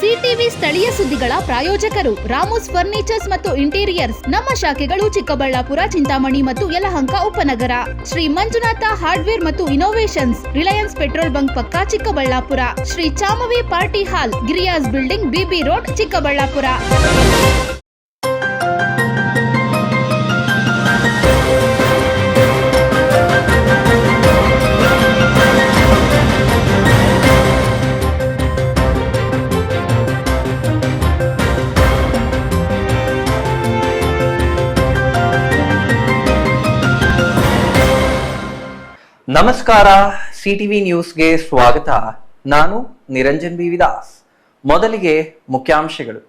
CTV ಸ್ಥಳೀಯ ಸುದ್ದಿಗಳ ಪ್ರಾಯೋಜಕರು ರಾಮೋಸ್ ಫರ್ನಿಚರ್ಸ್ ಮತ್ತು ಇಂಟೀರಿಯರ್ಸ್. ನಮ್ಮ ಶಾಖೆಗಳು ಚಿಕ್ಕಬಳ್ಳಾಪುರ, ಚಿಂತಾಮಣಿ ಮತ್ತು ಯಲಹಂಕ ಉಪನಗರ. ಶ್ರೀ ಮಂಜುನಾಥ ಹಾರ್ಡ್ವೇರ್ ಮತ್ತು ಇನೋವೇಷನ್ಸ್, ರಿಲಯನ್ಸ್ ಪೆಟ್ರೋಲ್ ಬಂಕ್ ಪಕ್ಕ Chikkaballapur. Shri Chamavi party hall, Giriyas building, BB road, Chikkaballapur. ನಮಸ್ಕಾರ, ಸಿಟಿವಿ ನ್ಯೂಸ್ಗೆ ಸ್ವಾಗತ. ನಾನು ನಿರಂಜನ್ ಬಿ ವಿದಾಸ್. ಮೊದಲಿಗೆ ಮುಖ್ಯಾಂಶಗಳು.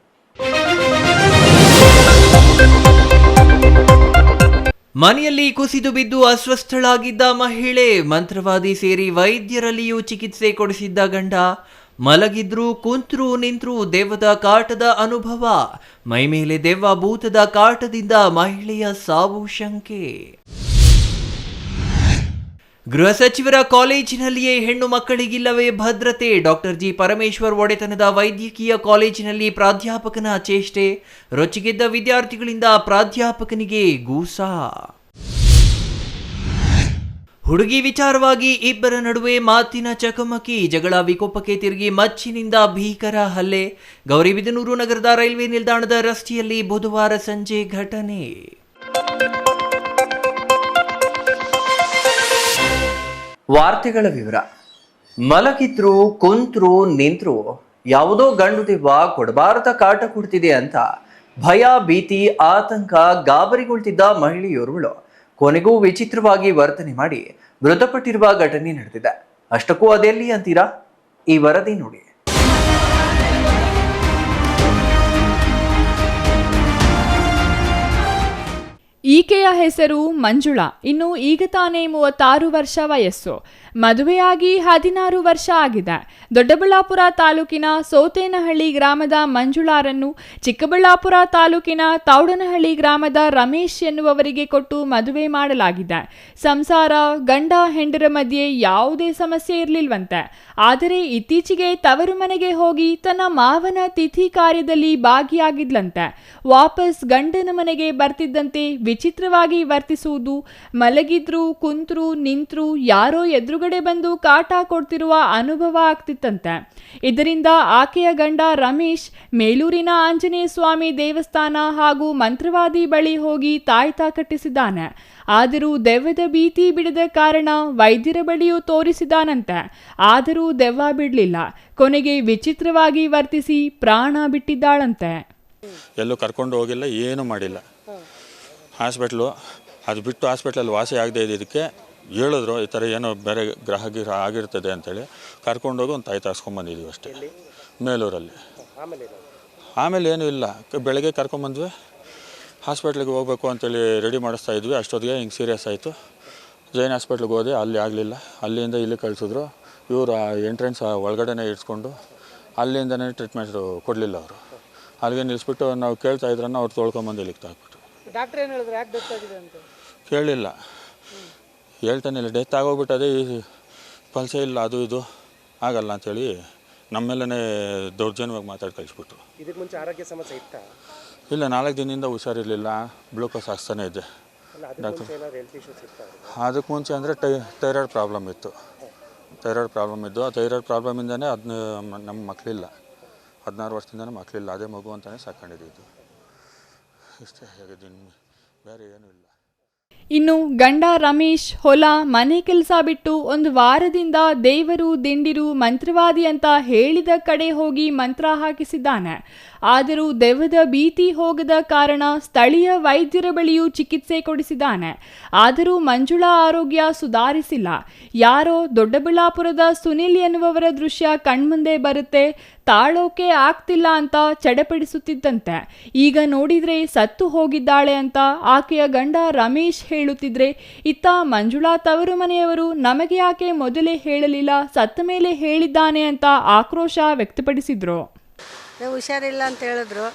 ಮನೆಯಲ್ಲಿ ಕುಸಿದು ಬಿದ್ದು ಅಸ್ವಸ್ಥಳಾಗಿದ್ದ ಮಹಿಳೆ, ಮಂತ್ರವಾದಿ ಸೇರಿ ವೈದ್ಯರಲ್ಲಿಯೂ ಚಿಕಿತ್ಸೆ ಕೊಡಿಸಿದ್ದ ಗಂಡ, ಮಲಗಿದ್ರು ಕುಂತ್ರು ನಿಂತ್ರು ದೆವ್ವದ ಕಾಟದ ಅನುಭವ, ಮೈಮೇಲೆ ದೆವ್ವ ಭೂತದ ಕಾಟದಿಂದ ಮಹಿಳೆಯ ಸಾವು ಶಂಕೆ. ಗೃಹ ಸಚಿವರ ಕಾಲೇಜಿನಲ್ಲಿಯೇ ಹೆಣ್ಣು ಮಕ್ಕಳಿಗಿಲ್ಲವೇ ಭದ್ರತೆ? ಡಾಕ್ಟರ್ ಜಿ ಪರಮೇಶ್ವರ್ ಒಡೆತನದ ವೈದ್ಯಕೀಯ ಕಾಲೇಜಿನಲ್ಲಿ ಪ್ರಾಧ್ಯಾಪಕನ ಚೇಷ್ಟೆ, ರೊಚ್ಚಿಗೆದ್ದ ವಿದ್ಯಾರ್ಥಿಗಳಿಂದ ಪ್ರಾಧ್ಯಾಪಕನಿಗೆ ಗೂಸಾ. ಹುಡುಗಿ ವಿಚಾರವಾಗಿ ಇಬ್ಬರ ನಡುವೆ ಮಾತಿನ ಚಕಮಕಿ, ಜಗಳ ವಿಕೋಪಕ್ಕೆ ತಿರುಗಿ ಮಚ್ಚಿನಿಂದ ಭೀಕರ ಹಲ್ಲೆ. ಗೌರಿಬಿದನೂರು ನಗರದ ರೈಲ್ವೆ ನಿಲ್ದಾಣದ ರಸ್ತೆಯಲ್ಲಿ ಬುಧವಾರ ಸಂಜೆ ಘಟನೆ. ವಾರ್ತೆಗಳ ವಿವರ. ಮಲಗಿದ್ರು ಕುಂತ್ರು ನಿಂತ್ರು ಯಾವುದೋ ಗಂಡು ದೆವ್ವ ಕೊಡಬಾರದ ಕಾಟ ಕೊಡ್ತಿದೆ ಅಂತ ಭಯ, ಭೀತಿ, ಆತಂಕ, ಗಾಬರಿಗೊಳ್ತಿದ್ದ ಮಹಿಳೆಯೋರ್ವಳು ಕೊನೆಗೂ ವಿಚಿತ್ರವಾಗಿ ವರ್ತನೆ ಮಾಡಿ ಮೃತಪಟ್ಟಿರುವ ಘಟನೆ ನಡೆದಿದೆ. ಅಷ್ಟಕ್ಕೂ ಅದೆಲ್ಲಿ ಅಂತೀರಾ? ಈ ವರದಿ ನೋಡಿ. ಈಕೆಯ ಹೆಸರು ಮಂಜುಳಾ. ಇನ್ನು ಈಗ ತಾನೇ 36 ವರ್ಷ ವಯಸ್ಸು. ಮದುವೆಯಾಗಿ 16 ವರ್ಷ ಆಗಿದೆ. ದೊಡ್ಡಬಳ್ಳಾಪುರ ತಾಲೂಕಿನ ಸೋತೇನಹಳ್ಳಿ ಗ್ರಾಮದ ಮಂಜುಳಾರನ್ನು ಚಿಕ್ಕಬಳ್ಳಾಪುರ ತಾಲೂಕಿನ ತೌಡನಹಳ್ಳಿ ಗ್ರಾಮದ ರಮೇಶ್ ಎನ್ನುವವರಿಗೆ ಕೊಟ್ಟು ಮದುವೆ ಮಾಡಲಾಗಿದೆ. ಸಂಸಾರ, ಗಂಡ ಹೆಂಡರ ಮಧ್ಯೆ ಯಾವುದೇ ಸಮಸ್ಯೆ ಇರಲಿಲ್ವಂತೆ. ಆದರೆ ಇತ್ತೀಚೆಗೆ ತವರು ಮನೆಗೆ ಹೋಗಿ ತನ್ನ ಮಾವನ ತಿಥಿ ಕಾರ್ಯದಲ್ಲಿ ಭಾಗಿಯಾಗಿದ್ಲಂತೆ. ವಾಪಸ್ ಗಂಡನ ಮನೆಗೆ ಬರ್ತಿದ್ದಂತೆ ವಿಚಿತ್ರವಾಗಿ ವರ್ತಿಸುವುದು, ಮಲಗಿದ್ರು ಕುಂತ್ರು ನಿಂತ್ರು ಯಾರೋ ಎದುರುಗಡೆ ಬಂದು ಕಾಟ ಕೊಡ್ತಿರುವ ಅನುಭವ ಆಗ್ತಿತ್ತಂತೆ. ಇದರಿಂದ ಆಕೆಯ ಗಂಡ ರಮೇಶ್ ಮೇಲೂರಿನ ಆಂಜನೇಯ ಸ್ವಾಮಿ ದೇವಸ್ಥಾನ ಹಾಗೂ ಮಂತ್ರವಾದಿ ಬಳಿ ಹೋಗಿ ತಾಯ್ತ ಕಟ್ಟಿಸಿದ್ದಾನೆ. ಆದರೂ ದೆವ್ವದ ಭೀತಿ ಬಿಡದ ಕಾರಣ ವೈದ್ಯರ ಬಳಿಯೂ ತೋರಿಸಿದಾನಂತೆ. ಆದರೂ ದೆವ್ವ ಬಿಡಲಿಲ್ಲ. ಕೊನೆಗೆ ವಿಚಿತ್ರವಾಗಿ ವರ್ತಿಸಿ ಪ್ರಾಣ ಬಿಟ್ಟಿದ್ದಾಳಂತೆ. ಎಲ್ಲೂ ಕರ್ಕೊಂಡು ಹೋಗಿಲ್ಲ, ಏನೂ ಮಾಡಿಲ್ಲ. ಹಾಸ್ಪಿಟ್ಲು ಅದು ಬಿಟ್ಟು ಹಾಸ್ಪಿಟ್ಲಲ್ಲಿ ವಾಸಿ ಆಗದೆ ಇದ್ದಿದ್ದಕ್ಕೆ ಹೇಳಿದ್ರು, ಈ ಥರ ಏನೋ ಬೇರೆ ಗ್ರಹ ಆಗಿರ್ತದೆ ಅಂತೇಳಿ ಕರ್ಕೊಂಡೋಗಿ ಒಂದು ತಾಯಿ ತಾಸ್ಕೊಂಬಂದಿದ್ದೀವಿ ಅಷ್ಟೇ, ಮೇಲೂರಲ್ಲಿ. ಆಮೇಲೆ ಏನೂ ಇಲ್ಲ. ಬೆಳಗ್ಗೆ ಕರ್ಕೊಂಬಂದ್ವಿ, ಹಾಸ್ಪಿಟ್ಲಿಗೆ ಹೋಗ್ಬೇಕು ಅಂತೇಳಿ ರೆಡಿ ಮಾಡಿಸ್ತಾ ಇದ್ವಿ. ಅಷ್ಟೊತ್ತಿಗೆ ಹಿಂಗೆ ಸೀರಿಯಸ್ ಆಯಿತು. ಜೈನ್ ಹಾಸ್ಪಿಟ್ಲಿಗೆ ಹೋದೆ, ಅಲ್ಲಿ ಆಗಲಿಲ್ಲ. ಅಲ್ಲಿಂದ ಇಲ್ಲಿ ಕಳಿಸಿದ್ರು. ಇವರು ಎಂಟ್ರೆನ್ಸ್ ಒಳಗಡೆನೇ ಇಡ್ಸ್ಕೊಂಡು ಅಲ್ಲಿಂದನೇ ಟ್ರೀಟ್ಮೆಂಟ್ ಕೊಡಲಿಲ್ಲ ಅವರು. ಅಲ್ಲಿಗೆ ನಿಲ್ಲಿಸ್ಬಿಟ್ಟು ನಾವು ಕೇಳ್ತಾ ಇದ್ರನ್ನ ಅವ್ರು ತೊಳ್ಕೊಂಬಂದು ಇಲ್ಲಿಗೆ ತಾಕ್ಬಿಟ್ರು. ಡಾಕ್ಟರ್ ಏನು ಹೇಳಿದ್ರು, ಯಾಕೆ ಡೆತ್ ಆಗಿದೆ ಅಂತ ಕೇಳಲಿಲ್ಲ. ಹೇಳ್ತಾನೆ ಇಲ್ಲ, ಡೆತ್ ಆಗೋಗ್ಬಿಟ್ಟದೆ, ಈ ಪಲ್ಸೆ ಇಲ್ಲ, ಅದು ಇದು ಆಗಲ್ಲ ಅಂಥೇಳಿ ನಮ್ಮೆಲ್ಲೇ ದೌರ್ಜನ್ಯವಾಗಿ ಮಾತಾಡಿ ಕಳಿಸ್ಬಿಟ್ರು. ಇದಕ್ಕೆ ಮುಂಚೆ ಆರೋಗ್ಯ ಸಮಸ್ಯೆ ಇತ್ತಾ? ಇಲ್ಲ, 4 ದಿನದಿಂದ ಹುಷಾರಿರಲಿಲ್ಲ. ಗ್ಲೂಕೋಸ್ ಹಾಕ್ತಾನೆ ಇದ್ದೆ ಡಾಕ್ಟರ್. ಅದಕ್ಕೆ ಮುಂಚೆ ಅಂದರೆ ಥೈರಾಯ್ಡ್ ಪ್ರಾಬ್ಲಮ್ ಇತ್ತು. ಥೈರಾಯ್ಡ್ ಪ್ರಾಬ್ಲಮ್ ಇದ್ದು, ಆ ಥೈರಾಯ್ಡ್ ಪ್ರಾಬ್ಲಮಿಂದನೇ ಅದನ್ನ ನಮ್ಮ ಮಕ್ಕಳಿಲ್ಲ. 16 ವರ್ಷದಿಂದನೇ ಮಕ್ಕಳಿಲ್ಲ. ಅದೇ ಮಗು ಅಂತಲೇ ಸಾಕೊಂಡಿದ್ದು. ಇಷ್ಟೇ ಹೇಗಿದ್ದೀನಿ, ಬೇರೆ ಏನೂ ಇಲ್ಲ. ಇನ್ನು ಗಂಡ ರಮೇಶ್ ಹೊಲ ಮನೆ ಕೆಲಸ ಬಿಟ್ಟು ಒಂದು ವಾರದಿಂದ ದೇವರು ದಿಂಡಿರು ಮಂತ್ರವಾದಿ ಅಂತ ಹೇಳಿದ ಕಡೆ ಹೋಗಿ ಮಂತ್ರ ಹಾಕಿಸಿದ್ದಾನೆ. ಆದರೂ ದೆವ್ವದ ಭೀತಿ ಹೋಗದ ಕಾರಣ ಸ್ಥಳೀಯ ವೈದ್ಯರ ಬಳಿಯೂ ಚಿಕಿತ್ಸೆ ಕೊಡಿಸಿದ್ದಾನೆ. ಆದರೂ ಮಂಜುಳಾ ಆರೋಗ್ಯ ಸುಧಾರಿಸಿಲ್ಲ. ಯಾರೋ ದೊಡ್ಡಬಳ್ಳಾಪುರದ ಸುನಿಲ್ ಎನ್ನುವವರ ದೃಶ್ಯ ಕಣ್ಮುಂದೆ ಬರುತ್ತೆ, ತಾಳೋಕೆ ಆಗ್ತಿಲ್ಲ ಅಂತ ಚಡಪಡಿಸುತ್ತಿದ್ದಂತೆ. ಈಗ ನೋಡಿದ್ರೆ ಸತ್ತು ಹೋಗಿದ್ದಾಳೆ ಅಂತ ಆಕೆಯ ಗಂಡ ರಮೇಶ್ ಹೇಳುತ್ತಿದ್ರೆ, ಇತ್ತ ಮಂಜುಳಾ ತವರು ಮನೆಯವರು ನಮಗೆ ಯಾಕೆ ಮೊದಲೇ ಹೇಳಲಿಲ್ಲ, ಸತ್ತ ಮೇಲೆ ಹೇಳಿದ್ದಾನೆ ಅಂತ ಆಕ್ರೋಶ ವ್ಯಕ್ತಪಡಿಸಿದ್ರು. ಹುಷಾರಿಲ್ಲ ಅಂತ ಹೇಳಿದ್ರು,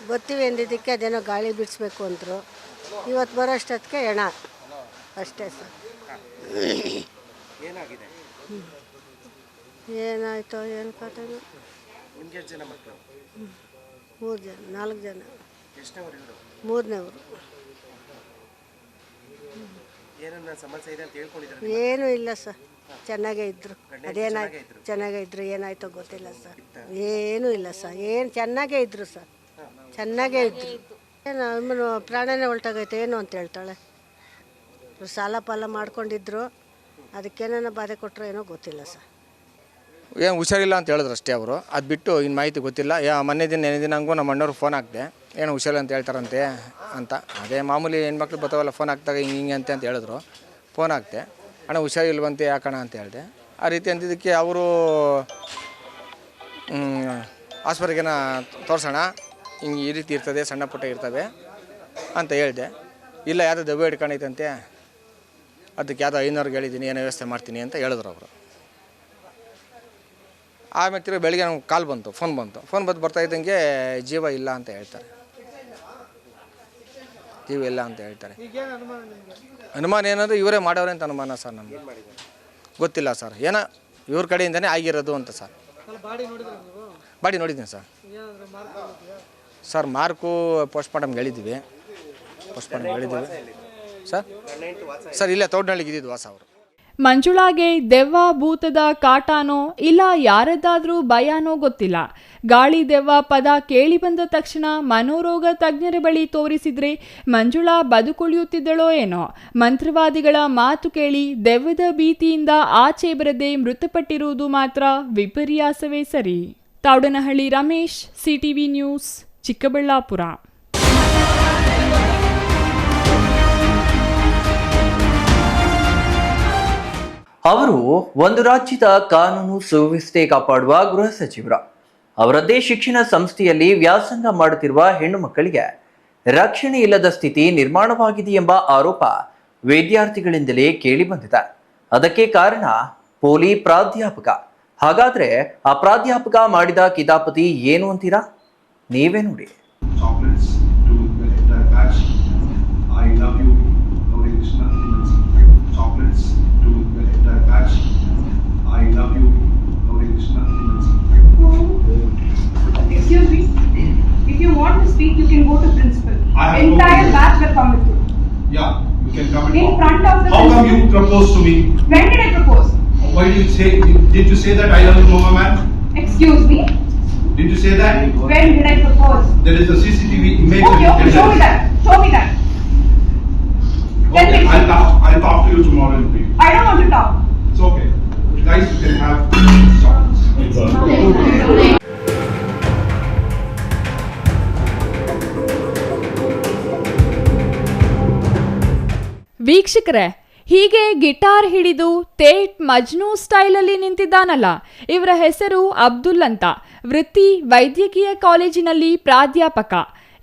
ಬರ್ತೀವಿ ಅಂದಿದ್ದಕ್ಕೆ ಅದೇನೋ ಗಾಳಿ ಬಿಡಿಸ್ಬೇಕು ಅಂದರು. ಇವತ್ತು ಬರೋಷ್ಟೊತ್ತಿಗೆ ಹೆಣ ಅಷ್ಟೇ ಸರ್. ಏನಾಗಿದೆ? ಏನಾಯ್ತೋ ಏನು ಕಥೆನೋ ನಿಮ್ಗೆ ಎಷ್ಟು ಜನ ಮಕ್ಕಳು? 3 ಜನ 4 ಜನ. ಎಷ್ಟನೇವರು ಇವರು? 3ನೇವರು. ಏನನ್ನ ಸಮಸ್ಯೆ ಇದೆ ಅಂತ ಹೇಳ್ಕೊಂಡಿದ್ದಾರೆ? ಏನೂ ಇಲ್ಲ ಸರ್, ಚೆನ್ನಾಗೇ ಇದ್ರು. ಅದೇನಾಯ್ತು ಚೆನ್ನಾಗೇ ಇದ್ರು, ಏನಾಯ್ತೋ ಗೊತ್ತಿಲ್ಲ ಸರ್. ಏನೂ ಇಲ್ಲ ಸರ್, ಏನು ಚೆನ್ನಾಗೇ ಇದ್ರು ಸರ್, ಚೆನ್ನಾಗೇ ಇದ್ರು. ಏನು ಅಮ್ಮನು ಪ್ರಾಣನೇ ಹೊಲ್ಟಾಗೈತೆ ಏನು ಅಂತ ಹೇಳ್ತಾಳೆ. ಸಾಲ ಪಾಲ ಮಾಡ್ಕೊಂಡಿದ್ರು, ಅದಕ್ಕೇನ ಬಾಧೆ ಕೊಟ್ಟರು ಏನೋ ಗೊತ್ತಿಲ್ಲ ಸರ್. ಏನು ಹುಷಾರಿಲ್ಲ ಅಂತ ಹೇಳಿದ್ರು ಅಷ್ಟೇ ಅವರು. ಅದು ಬಿಟ್ಟು ಇನ್ನು ಮಾಹಿತಿ ಗೊತ್ತಿಲ್ಲ. ಮೊನ್ನೆ ದಿನ ಹಂಗೂ ನಮ್ಮ ಅಣ್ಣವ್ರಿಗೆ ಫೋನ್ ಹಾಕಿದೆ, ಏನು ಹುಷಾರಿಲ್ಲ ಅಂತ ಹೇಳ್ತಾರಂತೆ ಅಂತ. ಅದೇ ಮಾಮೂಲಿ ಹೆಣ್ಮಕ್ಳು ಬರ್ತಾವಲ್ಲ ಫೋನ್ ಹಾಕ್ದಾಗ ಹಿಂಗೆ ಅಂತ ಹೇಳಿದ್ರು. ಫೋನ್ ಹಾಕ್ತೆ, ಅಣ್ಣ ಹುಷಾರಿಲ್ವಂತೆ ಯಾಕಣ ಅಂತ ಹೇಳಿದೆ. ಆ ರೀತಿ ಅಂತಿದ್ದಕ್ಕೆ ಅವರು ಆಸ್ಪತ್ರೆಗೇನ ತೋರಿಸೋಣ, ಹಿಂಗೆ ಈ ರೀತಿ ಇರ್ತದೆ, ಸಣ್ಣ ಪುಟ್ಟ ಇರ್ತವೆ ಅಂತ ಹೇಳಿದೆ. ಇಲ್ಲ ಯಾವುದೋ ದೆವ್ವ ಹಿಡ್ಕೊಂಡೈತಂತೆ, ಅದಕ್ಕೆ ಯಾವುದೋ 500 ಹೇಳಿದ್ದೀನಿ, ಏನೋ ವ್ಯವಸ್ಥೆ ಮಾಡ್ತೀನಿ ಅಂತ ಹೇಳಿದ್ರು ಅವರು. ಆಮೇಲೆ ತಿರುಗಿ ಬೆಳಗ್ಗೆ ನಮ್ಗೆ ಕಾಲ್ ಬಂತು, ಫೋನ್ ಬಂದು ಬರ್ತಾ ಇದ್ದಂಗೆ ಜೀವ ಇಲ್ಲ ಅಂತ ಹೇಳ್ತಾರೆ. ಜೀವ ಇಲ್ಲ ಅಂತ ಹೇಳ್ತಾರೆ. ಅನುಮಾನ ಏನಂದರೆ ಇವರೇ ಮಾಡವ್ರೆ ಅಂತ ಅನುಮಾನ ಸರ್. ನಮಗೆ ಗೊತ್ತಿಲ್ಲ ಸರ್, ಏನೋ ಇವ್ರ ಕಡೆಯಿಂದನೇ ಆಗಿರೋದು ಅಂತ ಸರ್. ಬಾಡಿ ನೋಡಿದ್ದೀನಿ ಸರ್. ಸರ್ ಮಾರ್ಕು ಪೋಸ್ಟ್ಮಾರ್ಟಮ್ಗೆ ಹೇಳಿದ್ದೀವಿ. ಸರ್ ಇಲ್ಲೇ ತೋಡ್ನಳ್ಳಿಗೆ ಇದ್ದಿದ್ದು ವಾಸ ಅವರು. ಮಂಜುಳಾಗೆ ದೆವ್ವ ಭೂತದ ಕಾಟಾನೋ ಇಲ್ಲ ಯಾರದ್ದಾದ್ರೂ ಭಯನೋ ಗೊತ್ತಿಲ್ಲ. ಗಾಳಿ ದೆವ್ವ ಪದ ಕೇಳಿ ಬಂದ ತಕ್ಷಣ ಮನೋರೋಗ ತಜ್ಞರ ಬಳಿ ತೋರಿಸಿದ್ರೆ ಮಂಜುಳಾ ಬದುಕುಳಿಯುತ್ತಿದ್ದಳೋ ಏನೋ. ಮಂತ್ರವಾದಿಗಳ ಮಾತು ಕೇಳಿ ದೆವ್ವದ ಭೀತಿಯಿಂದ ಆಚೆ ಬರದೆ ಮೃತಪಟ್ಟಿರುವುದು ಮಾತ್ರ ವಿಪರ್ಯಾಸವೇ ಸರಿ. Thoudanahalli Ramesh, CTV news, Chikkaballapur. ಅವರು ಒಂದು ರಾಜ್ಯದ ಕಾನೂನು ಸುವ್ಯವಸ್ಥೆ ಕಾಪಾಡುವ ಗೃಹ ಸಚಿವರು. ಅವರದ್ದೇ ಶಿಕ್ಷಣ ಸಂಸ್ಥೆಯಲ್ಲಿ ವ್ಯಾಸಂಗ ಮಾಡುತ್ತಿರುವ ಹೆಣ್ಣು ಮಕ್ಕಳಿಗೆ ರಕ್ಷಣೆ ಇಲ್ಲದ ಸ್ಥಿತಿ ನಿರ್ಮಾಣವಾಗಿದೆ ಎಂಬ ಆರೋಪ ವಿದ್ಯಾರ್ಥಿಗಳಿಂದಲೇ ಕೇಳಿ ಬಂದಿದೆ. ಅದಕ್ಕೆ ಕಾರಣ ಪೋಲಿ ಪ್ರಾಧ್ಯಾಪಕ. ಹಾಗಾದ್ರೆ ಆ ಪ್ರಾಧ್ಯಾಪಕ ಮಾಡಿದ ಕಿತಾಪತಿ ಏನು ಅಂತೀರಾ? ನೀವೇ ನೋಡಿ. I love you, Gauri Krishna. Excuse me. If you want to speak, you can go to principal. Entire batch will come with you. Yeah, you can come and in talk. Front of the How come you proposed to me? When did I propose? Why did you say that I love you, Mama man? Excuse me. Did you say that? When did I propose? There is a CCTV image. Okay, show me that. Show me that. Okay, I'll talk to you tomorrow in brief. I don't want to talk. It's okay. Guys, you can have chocolates. ವೀಕ್ಷಕರೇ, ಹೀಗೆ guitar ಹಿಡಿದು ತೇಟ್ ಮಜ್ನು ಸ್ಟೈಲಲ್ಲಿ ನಿಂತಿದ್ದಾನಲ್ಲ, ಇವರ ಹೆಸರು ಅಬ್ದುಲ್ ಅಂತ. ವೃತ್ತಿ ವೈದ್ಯಕೀಯ ಕಾಲೇಜಿನಲ್ಲಿ ಪ್ರಾಧ್ಯಾಪಕ.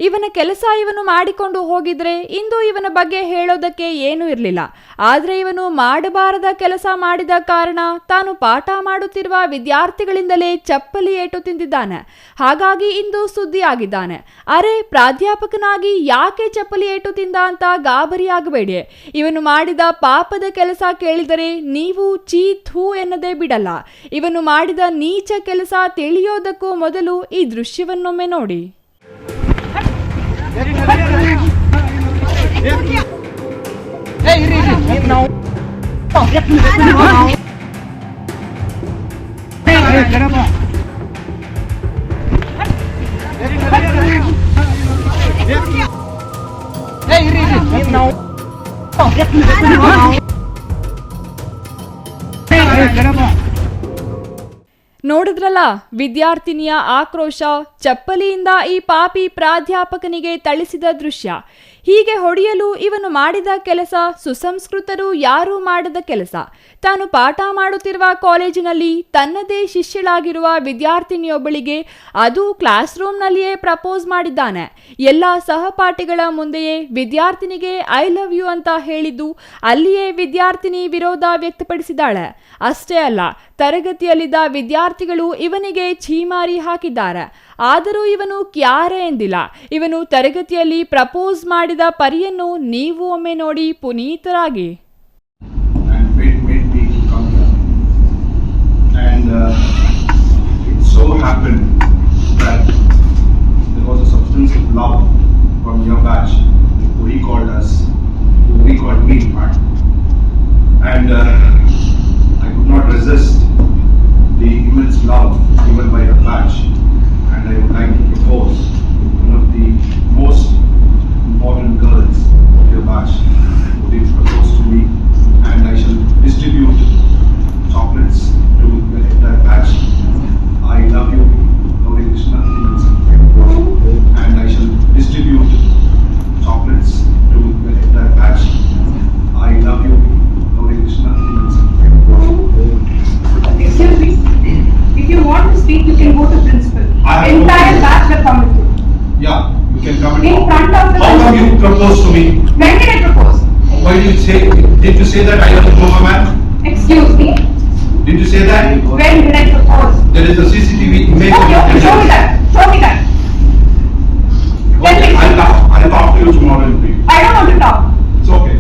ಇವನ ಕೆಲಸ ಇವನು ಮಾಡಿಕೊಂಡು ಹೋಗಿದ್ರೆ ಇಂದು ಇವನ ಬಗ್ಗೆ ಹೇಳೋದಕ್ಕೆ ಏನೂ ಇರಲಿಲ್ಲ. ಆದರೆ ಇವನು ಮಾಡಬಾರದ ಕೆಲಸ ಮಾಡಿದ ಕಾರಣ ತಾನು ಪಾಠ ಮಾಡುತ್ತಿರುವ ವಿದ್ಯಾರ್ಥಿಗಳಿಂದಲೇ ಚಪ್ಪಲಿ ಏಟು ತಿಂದಿದ್ದಾನೆ. ಹಾಗಾಗಿ ಇಂದು ಸುದ್ದಿಯಾಗಿದ್ದಾನೆ. ಅರೆ, ಪ್ರಾಧ್ಯಾಪಕನಾಗಿ ಯಾಕೆ ಚಪ್ಪಲಿ ಏಟು ತಿಂದ ಅಂತ ಗಾಬರಿಯಾಗಬೇಡಿ. ಇವನು ಮಾಡಿದ ಪಾಪದ ಕೆಲಸ ಕೇಳಿದರೆ ನೀವು ಚೀ ಥೂ ಎನ್ನದೇ ಬಿಡಲ್ಲ. ಇವನು ಮಾಡಿದ ನೀಚ ಕೆಲಸ ತಿಳಿಯೋದಕ್ಕೂ ಮೊದಲು ಈ ದೃಶ್ಯವನ್ನೊಮ್ಮೆ ನೋಡಿ. ನೋಡಿದ್ರಲ್ಲ ವಿದ್ಯಾರ್ಥಿನಿಯ ಆಕ್ರೋಶ. ಚಪ್ಪಲಿಯಿಂದ ಈ ಪಾಪಿ ಪ್ರಾಧ್ಯಾಪಕನಿಗೆ ಥಳಿಸಿದ ದೃಶ್ಯ. ಹೀಗೆ ಹೊಡೆಯಲು ಇವನು ಮಾಡಿದ ಕೆಲಸ ಸುಸಂಸ್ಕೃತರು ಯಾರೂ ಮಾಡದ ಕೆಲಸ. ತಾನು ಪಾಠ ಮಾಡುತ್ತಿರುವ ಕಾಲೇಜಿನಲ್ಲಿ ತನ್ನದೇ ಶಿಷ್ಯಳಾಗಿರುವ ವಿದ್ಯಾರ್ಥಿನಿಯೊಬ್ಬಳಿಗೆ, ಅದು ಕ್ಲಾಸ್ ರೂಮ್ನಲ್ಲಿಯೇ ಪ್ರಪೋಸ್ ಮಾಡಿದ್ದಾನೆ. ಎಲ್ಲ ಸಹಪಾಠಿಗಳ ಮುಂದೆಯೇ ವಿದ್ಯಾರ್ಥಿನಿಗೆ ಐ ಲವ್ ಯು ಅಂತ ಹೇಳಿದ್ದು ಅಲ್ಲಿಯೇ ವಿದ್ಯಾರ್ಥಿನಿ ವಿರೋಧ ವ್ಯಕ್ತಪಡಿಸಿದ್ದಾಳೆ. ಅಷ್ಟೇ ಅಲ್ಲ, ತರಗತಿಯಲ್ಲಿದ್ದ ವಿದ್ಯಾರ್ಥಿಗಳು ಇವನಿಗೆ ಛೀಮಾರಿ ಹಾಕಿದ್ದಾರೆ. ಆದರೂ ಇವನು ಕ್ಯಾರೆ ಎಂದಿಲ್ಲ. ಇವನು ತರಗತಿಯಲ್ಲಿ ಪ್ರಪೋಸ್ ಮಾಡಿದ ಪರಿಯನ್ನು ನೀವು ಒಮ್ಮೆ ನೋಡಿ ಪುನೀತರಾಗಿ. And it so happened propose to me? When did I propose? Why did you say that I am a clover man? Excuse me. Did you say that? When did I propose? There is a CCTV image. Okay, show me that. Show me that. Okay, I'll talk to you tomorrow in brief. I don't want to talk. It's okay.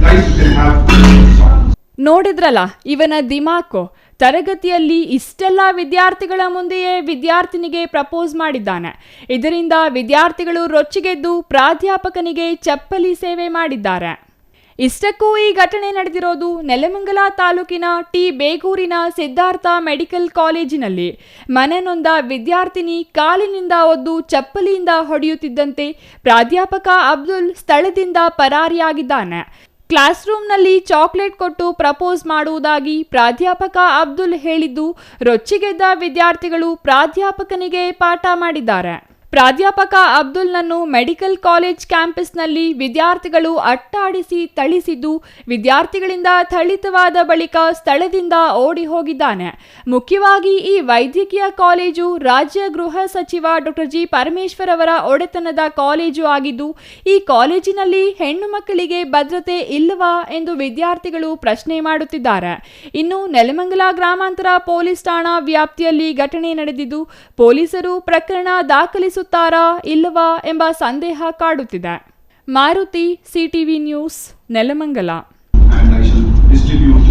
Guys, you can have songs. ನೋಡಿದ್ರಲ್ಲ ಇವನ ದಿಮಾಕು. ತರಗತಿಯಲ್ಲಿ ಇಷ್ಟೆಲ್ಲ ವಿದ್ಯಾರ್ಥಿಗಳ ಮುಂದೆಯೇ ವಿದ್ಯಾರ್ಥಿನಿಗೆ propose ಮಾಡಿದ್ದಾನೆ. ಇದರಿಂದ ವಿದ್ಯಾರ್ಥಿಗಳು ರೊಚ್ಚಿಗೆದ್ದು ಪ್ರಾಧ್ಯಾಪಕನಿಗೆ ಚಪ್ಪಲಿ ಸೇವೆ ಮಾಡಿದ್ದಾರೆ. ಇಷ್ಟಕ್ಕೂ ಈ ಘಟನೆ ನಡೆದಿರೋದು ನೆಲಮಂಗಲ ತಾಲೂಕಿನ ಟಿ ಬೇಗೂರಿನ ಸಿದ್ಧಾರ್ಥ ಮೆಡಿಕಲ್ ಕಾಲೇಜಿನಲ್ಲಿ. ಮನೆನೊಂದ ವಿದ್ಯಾರ್ಥಿನಿ ಕಾಲಿನಿಂದ ಒದ್ದು ಚಪ್ಪಲಿಯಿಂದ ಹೊಡೆಯುತ್ತಿದ್ದಂತೆ ಪ್ರಾಧ್ಯಾಪಕ ಅಬ್ದುಲ್ ಸ್ಥಳದಿಂದ ಪರಾರಿಯಾಗಿದ್ದಾನೆ. ಕ್ಲಾಸ್ ರೂಮ್ನಲ್ಲಿ ಚಾಕ್ಲೇಟ್ ಕೊಟ್ಟು ಪ್ರಪೋಸ್ ಮಾಡುವುದಾಗಿ ಪ್ರಾಧ್ಯಾಪಕ ಅಬ್ದುಲ್ ಹೇಳಿದ್ದು ರೊಚ್ಚಿಗೆದ್ದ ವಿದ್ಯಾರ್ಥಿಗಳು ಪ್ರಾಧ್ಯಾಪಕನಿಗೆ ಪಾಠ ಮಾಡಿದ್ದಾರೆ. ಪ್ರಾಧ್ಯಾಪಕ ಅಬ್ದುಲ್ನನ್ನು ಮೆಡಿಕಲ್ ಕಾಲೇಜ್ ಕ್ಯಾಂಪಸ್ನಲ್ಲಿ ವಿದ್ಯಾರ್ಥಿಗಳು ಅಟ್ಟಾಡಿಸಿ ಥಳಿಸಿದ್ದು ವಿದ್ಯಾರ್ಥಿಗಳಿಂದ ಥಳಿತವಾದ ಬಳಿಕ ಸ್ಥಳದಿಂದ ಓಡಿ ಹೋಗಿದ್ದಾನೆ. ಮುಖ್ಯವಾಗಿ ಈ ವೈದ್ಯಕೀಯ ಕಾಲೇಜು ರಾಜ್ಯ ಗೃಹ ಸಚಿವ ಡಾಕ್ಟರ್ ಜಿ ಪರಮೇಶ್ವರ್ ಅವರ ಒಡೆತನದ ಕಾಲೇಜು ಆಗಿದ್ದು ಈ ಕಾಲೇಜಿನಲ್ಲಿ ಹೆಣ್ಣು ಮಕ್ಕಳಿಗೆ ಭದ್ರತೆ ಇಲ್ಲವಾ ಎಂದು ವಿದ್ಯಾರ್ಥಿಗಳು ಪ್ರಶ್ನೆ ಮಾಡುತ್ತಿದ್ದಾರೆ. ಇನ್ನು ನೆಲಮಂಗಲ ಗ್ರಾಮಾಂತರ ಪೊಲೀಸ್ ಠಾಣಾ ವ್ಯಾಪ್ತಿಯಲ್ಲಿ ಘಟನೆ ನಡೆದಿದ್ದು ಪೊಲೀಸರು ಪ್ರಕರಣ ದಾಖಲಿಸುತ್ತಾರಾ ಇಲ್ಲವಾ ಎಂಬ ಸಂದೇಹ ಕಾಡುತ್ತಿದೆ. Maruti, CTV news, Nelamangala. And I shall distribute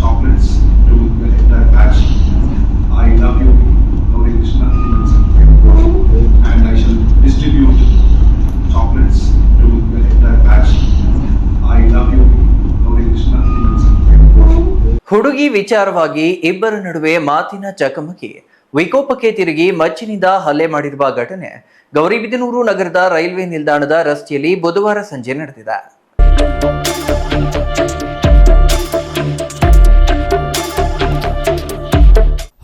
chocolates to the entire batch. I love you, Gauri Krishna. And I shall distribute chocolates to the entire batch. I love you, Gauri Krishna. ಹುಡುಗಿ ವಿಚಾರವಾಗಿ ಇಬ್ಬರ ನಡುವೆ ಮಾತಿನ ಚಕಮಕಿ ವಿಕೋಪಕ್ಕೆ ತಿರುಗಿ ಮಚ್ಚಿನಿಂದ ಹಲ್ಲೆ ಮಾಡಿರುವ ಘಟನೆ ಗೌರಿಬಿದನೂರು ನಗರದ ರೈಲ್ವೆ ನಿಲ್ದಾಣದ ರಸ್ತೆಯಲ್ಲಿ ಬುಧವಾರ ಸಂಜೆ ನಡೆದಿದೆ.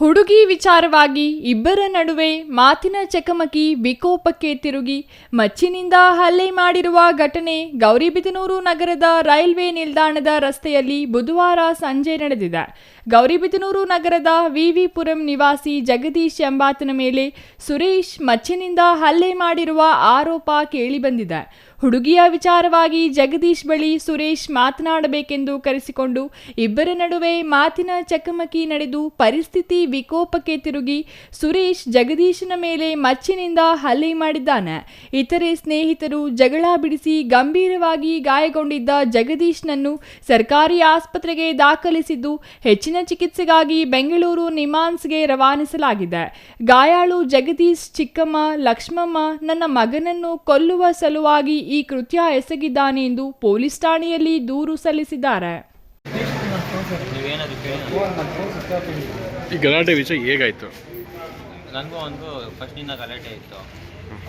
ಹುಡುಗಿ ವಿಚಾರವಾಗಿ ಇಬ್ಬರ ನಡುವೆ ಮಾತಿನ ಚಕಮಕಿ ವಿಕೋಪಕ್ಕೆ ತಿರುಗಿ ಮಚ್ಚಿನಿಂದ ಹಲ್ಲೆ ಮಾಡಿರುವ ಘಟನೆ ಗೌರಿಬಿದನೂರು ನಗರದ ರೈಲ್ವೆ ನಿಲ್ದಾಣದ ರಸ್ತೆಯಲ್ಲಿ ಬುಧವಾರ ಸಂಜೆ ನಡೆದಿದೆ. ಗೌರಿಬಿದನೂರು ನಗರದ ವಿವಿಪುರಂ ನಿವಾಸಿ ಜಗದೀಶ್ ಎಂಬಾತನ ಮೇಲೆ ಸುರೇಶ್ ಮಚ್ಚಿನಿಂದ ಹಲ್ಲೆ ಮಾಡಿರುವ ಆರೋಪ ಕೇಳಿಬಂದಿದೆ. ಹುಡುಗಿಯ ವಿಚಾರವಾಗಿ ಜಗದೀಶ್ ಬಳಿ ಸುರೇಶ್ ಮಾತನಾಡಬೇಕೆಂದು ಕರೆಸಿಕೊಂಡು ಇಬ್ಬರ ನಡುವೆ ಮಾತಿನ ಚಕಮಕಿ ನಡೆದು ಪರಿಸ್ಥಿತಿ ವಿಕೋಪಕ್ಕೆ ತಿರುಗಿ ಸುರೇಶ್ ಜಗದೀಶನ ಮೇಲೆ ಮಚ್ಚಿನಿಂದ ಹಲ್ಲೆ ಮಾಡಿದ್ದಾನೆ. ಇತರೆ ಸ್ನೇಹಿತರು ಜಗಳ ಬಿಡಿಸಿ ಗಂಭೀರವಾಗಿ ಗಾಯಗೊಂಡಿದ್ದ ಜಗದೀಶ್ನನ್ನು ಸರ್ಕಾರಿ ಆಸ್ಪತ್ರೆಗೆ ದಾಖಲಿಸಿದ್ದು ಹೆಚ್ಚಿನ ಚಿಕಿತ್ಸೆಗಾಗಿ ಬೆಂಗಳೂರು ನಿಮಾನ್ಸ್ಗೆ ರವಾನಿಸಲಾಗಿದೆ. ಗಾಯಾಳು ಜಗದೀಶ್ ಚಿಕ್ಕಮ್ಮ ಲಕ್ಷ್ಮಮ್ಮ ನನ್ನ ಮಗನನ್ನು ಕೊಲ್ಲುವ ಸಲುವಾಗಿ ಈ ಕೃತ್ಯ ಎಸಗಿದ್ದಾನೆ ಎಂದು ಪೊಲೀಸ್ ಠಾಣೆಯಲ್ಲಿ ದೂರು ಸಲ್ಲಿಸಿದ್ದಾರೆ. ಈ ಗಲಾಟೆ ವಿಷಯ ಹೇಗಾಯಿತು? ನನಗೂ ಒಂದು ಫಸ್ಟಿಂದ ಗಲಾಟೆ ಇತ್ತು.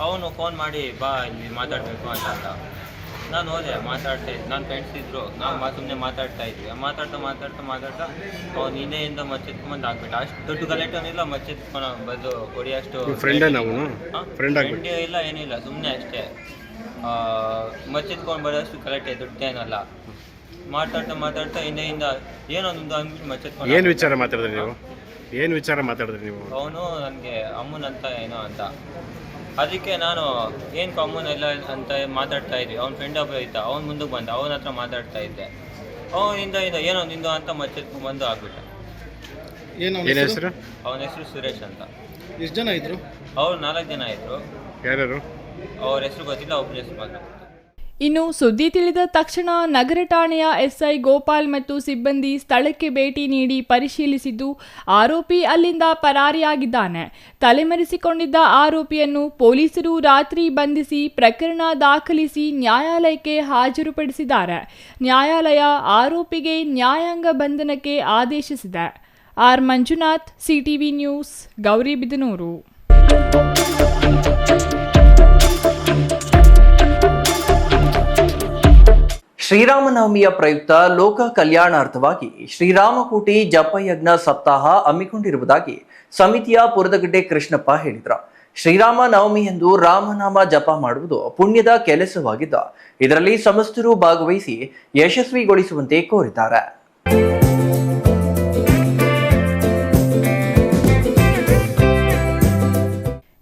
ಅವನು ಫೋನ್ ಮಾಡಿ ಬಾ ಇಲ್ಲಿ ಮಾತಾಡಬೇಕು ಅಂತ ನಾನು ಹೋದೆ. ನನ್ನ ಫ್ರೆಂಡ್ಸ್ ಇದ್ದರು, ನಾವು ಸುಮ್ಮನೆ ಮಾತಾಡ್ತಾ ಇದ್ವಿ. ಮಾತಾಡ್ತಾ ಅವ್ನು ಹಿಂದೆಯಿಂದ ಮಚ್ಚೆತ್ಕೊಂಬಂದು ಆಗ್ಬಿಟ್ಟು ಅಷ್ಟು ದೊಡ್ಡ ಗಲಾಟೆನಿಲ್ಲ, ಮಚ್ಚೆತ್ಕೊಂಡು ಬಂದು ಹೊಡಿಯೋಷ್ಟು ಫ್ರೆಂಡ್ ಇಲ್ಲ, ಏನಿಲ್ಲ, ಸುಮ್ಮನೆ ಅಷ್ಟೇ ಮಚ್ಚೆತ್ಕೊಂಡು ಬರೋಷ್ಟು ಗಲಾಟೆ ದೊಡ್ಡೇನಲ್ಲ. ಮಾತಾಡ್ತಾ ಹಿಂದೆಯಿಂದ ಏನೊಂದು ಅಂದ್ಬಿಟ್ಟು ಮಚ್ಚೆತ್ಕೊಂಡು ಏನು ವಿಚಾರ ಮಾತಾಡಿದ್ರಿ ನೀವು? ಅವನು ನನಗೆ ಅಮ್ಮನಂತ ಏನೋ ಅಂತ, ಅದಕ್ಕೆ ನಾನು ಏನು ಅಮ್ಮನೆಲ್ಲ ಅಂತ ಮಾತಾಡ್ತಾ ಇದ್ವಿ. ಅವ್ನ ಫ್ರೆಂಡ್ ಒಬ್ಬ ಇದ್ದ, ಅವ್ನು ಮುಂದಕ್ಕೆ ಬಂದ, ಅವನ ಹತ್ರ ಮಾತಾಡ್ತಾ ಇದ್ದೆ. ಅವನಿಂದ ಏನೊಂದು ಅಂತ ಮಚ್ಚೆತ್ಕೊಂಡ್ಬಂದು ಆಗ್ಬಿಟ್ಟ. ಅವನ ಹೆಸರು ಸುರೇಶ್ ಅಂತ. ಎಷ್ಟು ಜನ ಇದ್ರು? ಅವ್ರು 4 ಜನ ಇದ್ರು. ಯಾರ್ಯಾರು? ಅವ್ರ ಹೆಸರು ಗೊತ್ತಿಲ್ಲ, ಒಬ್ಬನ ಹೆಸರು ಮಾತ್ರ. ಇನ್ನು ಸುದ್ದಿ ತಿಳಿದ ತಕ್ಷಣ ನಗರ ಠಾಣೆಯ ಎಸ್ಐ ಗೋಪಾಲ್ ಮತ್ತು ಸಿಬ್ಬಂದಿ ಸ್ಥಳಕ್ಕೆ ಭೇಟಿ ನೀಡಿ ಪರಿಶೀಲಿಸಿದ್ದು ಆರೋಪಿ ಅಲ್ಲಿಂದ ಪರಾರಿಯಾಗಿದ್ದಾನೆ. ತಲೆಮರೆಸಿಕೊಂಡಿದ್ದ ಆರೋಪಿಯನ್ನು ಪೊಲೀಸರು ರಾತ್ರಿ ಬಂಧಿಸಿ ಪ್ರಕರಣ ದಾಖಲಿಸಿ ನ್ಯಾಯಾಲಯಕ್ಕೆ ಹಾಜರುಪಡಿಸಿದ್ದಾರೆ. ನ್ಯಾಯಾಲಯ ಆರೋಪಿಗೆ ನ್ಯಾಯಾಂಗ ಬಂಧನಕ್ಕೆ ಆದೇಶಿಸಿದೆ. R Manjunath, CTV news, Gauribidanur. ಶ್ರೀರಾಮನವಮಿಯ ಪ್ರಯುಕ್ತ ಲೋಕ ಕಲ್ಯಾಣಾರ್ಥವಾಗಿ ಶ್ರೀರಾಮಕೋಟಿ ಜಪಯಜ್ಞ ಸಪ್ತಾಹ ಹಮ್ಮಿಕೊಂಡಿರುವುದಾಗಿ ಸಮಿತಿಯ ಪುರದಗಡ್ಡೆ ಕೃಷ್ಣಪ್ಪ ಹೇಳಿದರು. ಶ್ರೀರಾಮ ನವಮಿಯಂದು ರಾಮನಾಮ ಜಪ ಮಾಡುವುದು ಪುಣ್ಯದ ಕೆಲಸವಾಗಿದ್ದು ಇದರಲ್ಲಿ ಸಮಸ್ತರು ಭಾಗವಹಿಸಿ ಯಶಸ್ವಿಗೊಳಿಸುವಂತೆ ಕೋರಿದ್ದಾರೆ.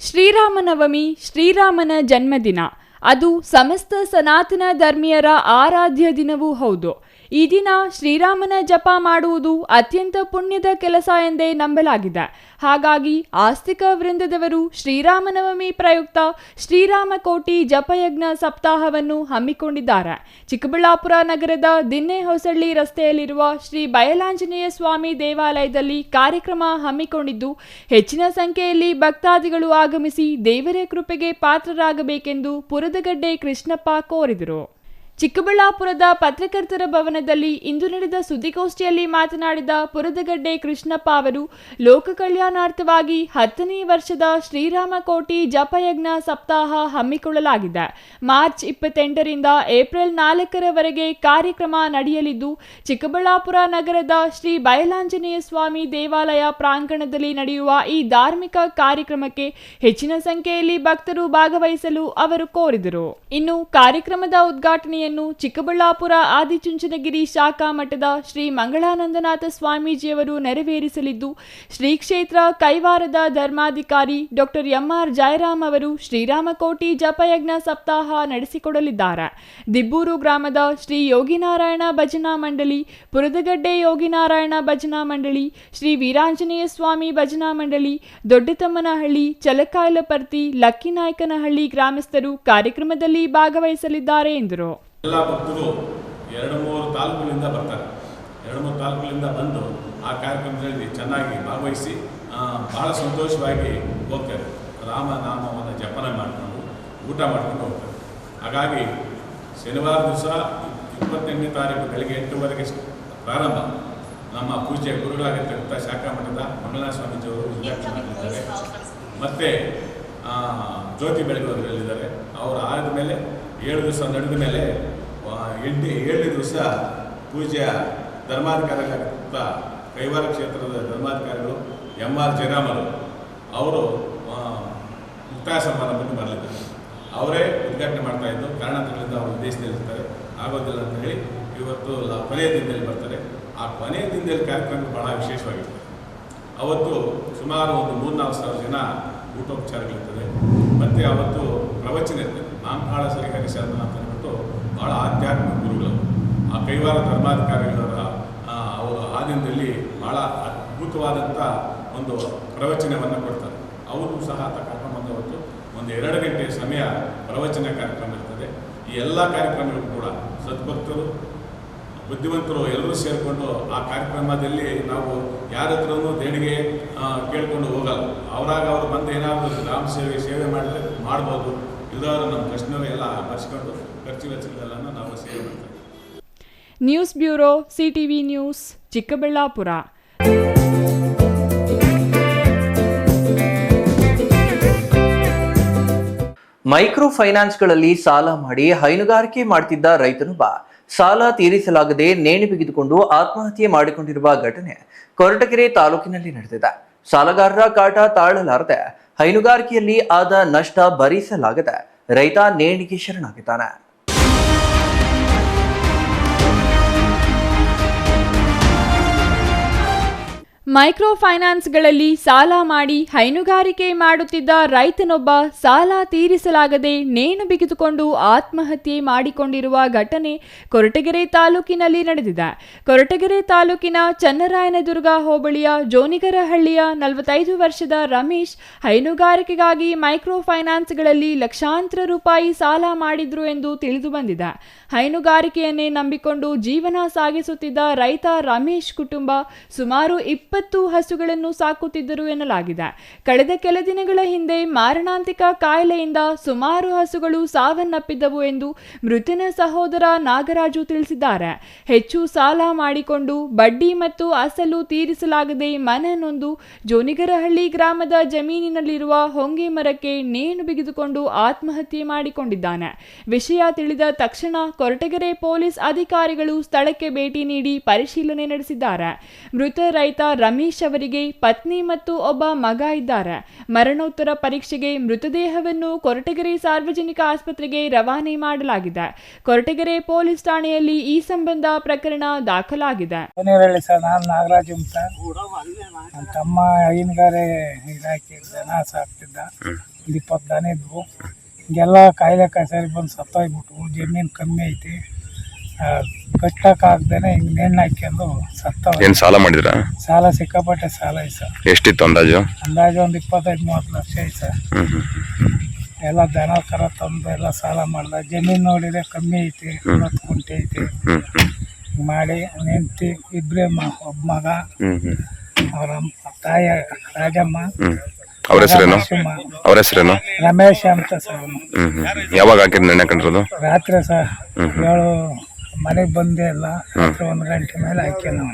ಶ್ರೀರಾಮನವಮಿ ಶ್ರೀರಾಮನ ಜನ್ಮದಿನ. ಅದು ಸಮಸ್ತ ಸನಾತನ ಧರ್ಮೀಯರ ಆರಾಧ್ಯ ದಿನವೂ ಹೌದು. ಈ ದಿನ ಶ್ರೀರಾಮನ ಜಪ ಮಾಡುವುದು ಅತ್ಯಂತ ಪುಣ್ಯದ ಕೆಲಸ ಎಂದೇ ನಂಬಲಾಗಿದೆ. ಹಾಗಾಗಿ ಆಸ್ತಿಕ ವೃಂದದವರು ಶ್ರೀರಾಮನವಮಿ ಪ್ರಯುಕ್ತ ಶ್ರೀರಾಮಕೋಟಿ ಜಪಯಜ್ಞ ಸಪ್ತಾಹವನ್ನು ಹಮ್ಮಿಕೊಂಡಿದ್ದಾರೆ. ಚಿಕ್ಕಬಳ್ಳಾಪುರ ನಗರದ ದಿನ್ನೆಹೊಸಳ್ಳಿ ರಸ್ತೆಯಲ್ಲಿರುವ ಶ್ರೀ ಬಯಲಾಂಜನೇಯ ಸ್ವಾಮಿ ದೇವಾಲಯದಲ್ಲಿ ಕಾರ್ಯಕ್ರಮ ಹಮ್ಮಿಕೊಂಡಿದ್ದು, ಹೆಚ್ಚಿನ ಸಂಖ್ಯೆಯಲ್ಲಿ ಭಕ್ತಾದಿಗಳು ಆಗಮಿಸಿ ದೇವರ ಕೃಪೆಗೆ ಪಾತ್ರರಾಗಬೇಕೆಂದು ಪುರದಗಡ್ಡೆ ಕೃಷ್ಣಪ್ಪ ಕೋರಿದರು. ಚಿಕ್ಕಬಳ್ಳಾಪುರದ ಪತ್ರಕರ್ತರ ಭವನದಲ್ಲಿ ಇಂದು ನಡೆದ ಸುದ್ದಿಗೋಷ್ಠಿಯಲ್ಲಿ ಮಾತನಾಡಿದ ಪುರದಗಡ್ಡೆ ಕೃಷ್ಣಪ್ಪ ಅವರು, ಲೋಕ ಕಲ್ಯಾಣಾರ್ಥವಾಗಿ 10ನೇ ವರ್ಷದ ಶ್ರೀರಾಮಕೋಟಿ ಜಪಯಜ್ಞ ಸಪ್ತಾಹ ಹಮ್ಮಿಕೊಳ್ಳಲಾಗಿದೆ. ಮಾರ್ಚ್ 28ರಿಂದ ಏಪ್ರಿಲ್ 4ರವರೆಗೆ ಕಾರ್ಯಕ್ರಮ ನಡೆಯಲಿದ್ದು, ಚಿಕ್ಕಬಳ್ಳಾಪುರ ನಗರದ ಶ್ರೀ ಬಯಲಾಂಜನೇಯ ಸ್ವಾಮಿ ದೇವಾಲಯ ಪ್ರಾಂಗಣದಲ್ಲಿ ನಡೆಯುವ ಈ ಧಾರ್ಮಿಕ ಕಾರ್ಯಕ್ರಮಕ್ಕೆ ಹೆಚ್ಚಿನ ಸಂಖ್ಯೆಯಲ್ಲಿ ಭಕ್ತರು ಭಾಗವಹಿಸಲು ಅವರು ಕೋರಿದರು. ಇನ್ನು ಕಾರ್ಯಕ್ರಮದ ಉದ್ಘಾಟನೆಯನ್ನು ಚಿಕ್ಕಬಳ್ಳಾಪುರ ಆದಿಚುಂಚನಗಿರಿ ಶಾಖಾ ಮಠದ ಶ್ರೀ ಮಂಗಳಾನಂದನಾಥ ಸ್ವಾಮೀಜಿಯವರು ನೆರವೇರಿಸಲಿದ್ದು, ಶ್ರೀ ಕ್ಷೇತ್ರ ಕೈವಾರದ ಧರ್ಮಾಧಿಕಾರಿ ಡಾಕ್ಟರ್ ಎಂ.ಆರ್. ಜಯರಾಮ್ ಅವರು ಶ್ರೀರಾಮಕೋಟಿ ಜಪಯಜ್ಞ ಸಪ್ತಾಹ ನಡೆಸಿಕೊಡಲಿದ್ದಾರೆ. ದಿಬ್ಬೂರು ಗ್ರಾಮದ ಶ್ರೀ ಯೋಗಿನಾರಾಯಣ ಭಜನಾ ಮಂಡಳಿ, ಪುರದಗಡ್ಡೆ ಯೋಗಿನಾರಾಯಣ ಭಜನಾ ಮಂಡಳಿ, ಶ್ರೀ ವೀರಾಂಜನೇಯ ಸ್ವಾಮಿ ಭಜನಾ ಮಂಡಳಿ, ದೊಡ್ಡತಮ್ಮನಹಳ್ಳಿ, ಚಲಕಾಯಲಪರ್ತಿ, ಲಕ್ಕಿನಾಯಕನಹಳ್ಳಿ ಗ್ರಾಮಸ್ಥರು ಕಾರ್ಯಕ್ರಮದಲ್ಲಿ ಭಾಗವಹಿಸಲಿದ್ದಾರೆ ಎಂದರು. ಎಲ್ಲ ಭಕ್ತರು 2-3 ತಾಲೂಕುಗಳಿಂದ ಬರ್ತಾರೆ. 2-3 ತಾಲೂಕುಗಳಿಂದ ಬಂದು ಆ ಕಾರ್ಯಕ್ರಮದಲ್ಲಿ ಚೆನ್ನಾಗಿ ಭಾಗವಹಿಸಿ ಭಾಳ ಸಂತೋಷವಾಗಿ ಹೋಗ್ತಾರೆ. ರಾಮನಾಮವನ್ನು ಜಪನ ಮಾಡಿಕೊಂಡು ಊಟ ಮಾಡ್ಕೊಂಡು ಹೋಗ್ತಾರೆ. ಹಾಗಾಗಿ ಶನಿವಾರ ದಿವಸ 28ನೇ ತಾರೀಕು ಬೆಳಗ್ಗೆ 8ಗಂಟೆಗೆ ಪ್ರಾರಂಭ ನಮ್ಮ ಪೂಜ್ಯ ಗುರುಗಳಾಗಿರ್ತಕ್ಕಂಥ ಶಾಖಾ ಮಠದ ಮಂಗಳನಾಥ ಸ್ವಾಮೀಜಿಯವರು ಉದ್ಘಾಟನೆ ಮಾಡಲಿದ್ದಾರೆ. ಮತ್ತು ಜ್ಯೋತಿ ಬೆಳಗುವರು ಹೇಳಿದ್ದಾರೆ. ಅವರು ಆದ ಮೇಲೆ 7 ದಿವಸ ನಡೆದ ಮೇಲೆ 7ನೇ ದಿವಸ ಪೂಜ್ಯ ಧರ್ಮಾಧಿಕಾರಿಗಳಾಗಿದ್ದ ಕೈವಾರ ಕ್ಷೇತ್ರದ ಧರ್ಮಾಧಿಕಾರಿಗಳು ಎಂ.ಆರ್. ಜಯರಾಮರು ಅವರು ಮುಕ್ತಾಯ ಸಮಾರಂಭವನ್ನು ಮಾಡಲಿದ್ದಾರೆ. ಅವರೇ ಉದ್ಘಾಟನೆ ಮಾಡ್ತಾಯಿದ್ದು, ಕಾರಣಾಂತರಗಳಿಂದ ಅವರು ವಿದೇಶದಲ್ಲಿರ್ತಾರೆ, ಆಗೋದಿಲ್ಲ ಅಂತ ಹೇಳಿ ಇವತ್ತು ಕೊನೆಯ ದಿನದಲ್ಲಿ ಬರ್ತಾರೆ. ಆ ಕೊನೆಯ ದಿನದಲ್ಲಿ ಕಾರ್ಯಕ್ರಮ ಭಾಳ ವಿಶೇಷವಾಗಿರ್ತದೆ. ಅವತ್ತು ಸುಮಾರು ಒಂದು 3-4 ಸಾವಿರ ಜನ ಊಟೋಪಚಾರಗಳಿರ್ತದೆ. ಮತ್ತು ಅವತ್ತು ಪ್ರವಚನ ಇರ್ತದೆ. ನಾಮಕಾಳ ಸರಿಹರಿಸಂತ ಅಂತ ಅಂದ್ಬಿಟ್ಟು ಭಾಳ ಆಧ್ಯಾತ್ಮಿಕ ಗುರುಗಳು ಆ ಕೈವಾರ ಧರ್ಮಾಧಿಕಾರಿಗಳವರ ಅವರು ಆ ದಿನದಲ್ಲಿ ಭಾಳ ಅದ್ಭುತವಾದಂಥ ಒಂದು ಪ್ರವಚನವನ್ನು ಕೊಡ್ತಾರೆ. ಅವರು ಸಹ ಕಾರ್ಯಕ್ರಮದ ಹೊತ್ತು ಒಂದು 2 ಗಂಟೆ ಸಮಯ ಪ್ರವಚನ ಕಾರ್ಯಕ್ರಮ ಇರ್ತದೆ. ಈ ಎಲ್ಲ ಕಾರ್ಯಕ್ರಮಗಳು ಕೂಡ ಸದ್ಭಕ್ತರು, ಬುದ್ಧಿವಂತರು ಎಲ್ಲರೂ ಸೇರಿಕೊಂಡು ಆ ಕಾರ್ಯಕ್ರಮದಲ್ಲಿ ನಾವು ಯಾರ ಹತ್ರನೂ ದೇಣಿಗೆ ಕೇಳಿಕೊಂಡು ಹೋಗಲ್ಲ. ಅವರಾಗ ಅವರು ಬಂದು ಏನಾದರೂ ರಾಮ ಸೇವೆ ಮಾಡಿದ್ರೆ ಮಾಡ್ಬೋದು. ಇದಾದ್ರು ನಮ್ಮ ಕೃಷ್ಣರು ಎಲ್ಲ ಬರ್ಸ್ಕೊಂಡು ಖರ್ಚು ವೆಚ್ಚಗಳೆಲ್ಲ ನಾವು ಸೇವೆ ಮಾಡ್ತೇವೆ. News bureau, CTV news, Chikkaballapur. Micro ಫೈನಾನ್ಸ್ಗಳಲ್ಲಿ ಸಾಲ ಮಾಡಿ ಹೈನುಗಾರಿಕೆ ಮಾಡುತ್ತಿದ್ದ ರೈತನೊಬ್ಬ ಸಾಲ ತೀರಿಸಲಾಗದೆ ನೇಣು ಬಿಗಿದುಕೊಂಡು ಆತ್ಮಹತ್ಯೆ ಮಾಡಿಕೊಂಡಿರುವ ಘಟನೆ ಕೊರಟಗೆರೆ ತಾಲೂಕಿನಲ್ಲಿ ನಡೆದಿದೆ. ಸಾಲಗಾರರ ಕಾಟ ತಾಳಲಾರದೆ ಹೈನುಗಾರಿಕೆಯಲ್ಲಿ ಆದ ನಷ್ಟ ಭರಿಸಲಾಗದೆ ರೈತ ನೇಣಿಗೆ ಶರಣಾಗಿದ್ದಾನೆ. ಮೈಕ್ರೋ ಫೈನಾನ್ಸ್ಗಳಲ್ಲಿ ಸಾಲ ಮಾಡಿ ಹೈನುಗಾರಿಕೆ ಮಾಡುತ್ತಿದ್ದ ರೈತನೊಬ್ಬ ಸಾಲ ತೀರಿಸಲಾಗದೆ ನೇಣು ಬಿಗಿದುಕೊಂಡು ಆತ್ಮಹತ್ಯೆ ಮಾಡಿಕೊಂಡಿರುವ ಘಟನೆ ಕೊರಟಗೆರೆ ತಾಲೂಕಿನಲ್ಲಿ ನಡೆದಿದೆ. ಕೊರಟಗೆರೆ ತಾಲೂಕಿನ ಚನ್ನರಾಯನದುರ್ಗ ಹೋಬಳಿಯ ಜೋನಿಗರಹಳ್ಳಿಯ 45 ವರ್ಷದ ರಮೇಶ್ ಹೈನುಗಾರಿಕೆಗಾಗಿ ಮೈಕ್ರೋ ಫೈನಾನ್ಸ್ಗಳಲ್ಲಿ ಲಕ್ಷಾಂತರ ರೂಪಾಯಿ ಸಾಲ ಮಾಡಿದ್ರು ಎಂದು ತಿಳಿದು ಬಂದಿದೆ. ಹೈನುಗಾರಿಕೆಯನ್ನೇ ನಂಬಿಕೊಂಡು ಜೀವನ ಸಾಗಿಸುತ್ತಿದ್ದ ರೈತ ರಮೇಶ್ ಕುಟುಂಬ ಸುಮಾರು 20 ಹಸುಗಳನ್ನು ಸಾಕುತ್ತಿದ್ದರು ಎನ್ನಲಾಗಿದೆ. ಕಳೆದ ಕೆಲ ದಿನಗಳ ಹಿಂದೆ ಮಾರಣಾಂತಿಕ ಕಾಯಿಲೆಯಿಂದ ಸುಮಾರು ಹಸುಗಳು ಸಾವನ್ನಪ್ಪಿದ್ದವು ಎಂದು ಮೃತನ ಸಹೋದರ ನಾಗರಾಜು ತಿಳಿಸಿದ್ದಾರೆ. ಹೆಚ್ಚು ಸಾಲ ಮಾಡಿಕೊಂಡು ಬಡ್ಡಿ ಮತ್ತು ಅಸಲು ತೀರಿಸಲಾಗದೆ ಮನನೊಂದು ಜೋನಿಗರಹಳ್ಳಿ ಗ್ರಾಮದ ಜಮೀನಿನಲ್ಲಿರುವ ಹೊಂಗೆ ಮರಕ್ಕೆ ನೇಣು ಬಿಗಿದುಕೊಂಡು ಆತ್ಮಹತ್ಯೆ ಮಾಡಿಕೊಂಡಿದ್ದಾನೆ. ವಿಷಯ ತಿಳಿದ ತಕ್ಷಣ ಕೊರಟಗೆರೆ ಪೊಲೀಸ್ ಅಧಿಕಾರಿಗಳು ಸ್ಥಳಕ್ಕೆ ಭೇಟಿ ನೀಡಿ ಪರಿಶೀಲನೆ ನಡೆಸಿದ್ದಾರೆ. ಮೃತ ರೈತ ರಮೇಶ್ ಅವರಿಗೆ ಪತ್ನಿ ಮತ್ತು ಒಬ್ಬ ಮಗ ಇದ್ದಾರೆ. ಮರಣೋತ್ತರ ಪರೀಕ್ಷೆಗೆ ಮೃತದೇಹವನ್ನು ಕೊರಟಗೆರೆ ಸಾರ್ವಜನಿಕ ಆಸ್ಪತ್ರೆಗೆ ರವಾನೆ ಮಾಡಲಾಗಿದೆ. ಕೊರಟಗೆರೆ ಪೊಲೀಸ್ ಠಾಣೆಯಲ್ಲಿ ಈ ಸಂಬಂಧ ಪ್ರಕರಣ ದಾಖಲಾಗಿದೆ. ನಾನು ನಾಗರಾಜ್ ಅಂತ, ನನ್ನ ತಮ್ಮ ಹೈನುಗಾರೆ ಇಲಾಖೆ ದನ ಸಾಕ್ತಿದ್ದ. 20 ದನ ಇದ್ವು. ಹಿಂಗೆಲ್ಲ ಕಾಯಿಲೆ ಕಸಾರಿ ಬಂದು ಸತ್ತೋಗ್ಬಿಟ್ವು. ಜಮೀನು ಕಮ್ಮಿ ಐತಿ, ಕಟ್ಟಕ್ಕಾಗ್ದೇನೆ ಹಿಂಗೆ ನೇಣು ಹಾಕ್ಯಂಡು ಸತ್ತವ. ಏನು ಸಾಲ ಮಾಡಿದ್ರಾ? ಸಾಲ ಸಿಕ್ಕಾಪಟ್ಟೆ ಸಾಲ ಐತೆ ಸರ್. ಎಷ್ಟಿತ್ತು ಅಂದಾಜು? ಒಂದು 25-30 ಲಕ್ಷ ಐತೆ ಸರ್. ಎಲ್ಲ ದನ ಕರ ತಂದು ಎಲ್ಲ ಸಾಲ ಮಾಡ್ದ. ಜಮೀನು ನೋಡಿದ್ರೆ ಕಮ್ಮಿ ಐತಿ, 10 ಗುಂಟೆ ಐತಿ. ಮಾಡಿ ಹೆಂಡತಿ ಇಬ್ಬರೇ, ಒಬ್ಬ ಮಗ, ಅವರ ತಾಯಿ ರಾಜಮ್ಮ. ಅವ್ರ ಹೆಸರೇನು? ರಮೇಶ್ ಅಂತ ಸರ್. ಯಾವಾಗ ಹಾಕಿದ್ ನೆನೆ ಕಂಡಿರೋದು? ರಾತ್ರಿ ಸರ್ 7 ಮನೆಗೆ ಬಂದೇ ಇಲ್ಲ. ರಾತ್ರಿ 1 ಗಂಟೆ ಮೇಲೆ ಹಾಕಿ ನಾವು.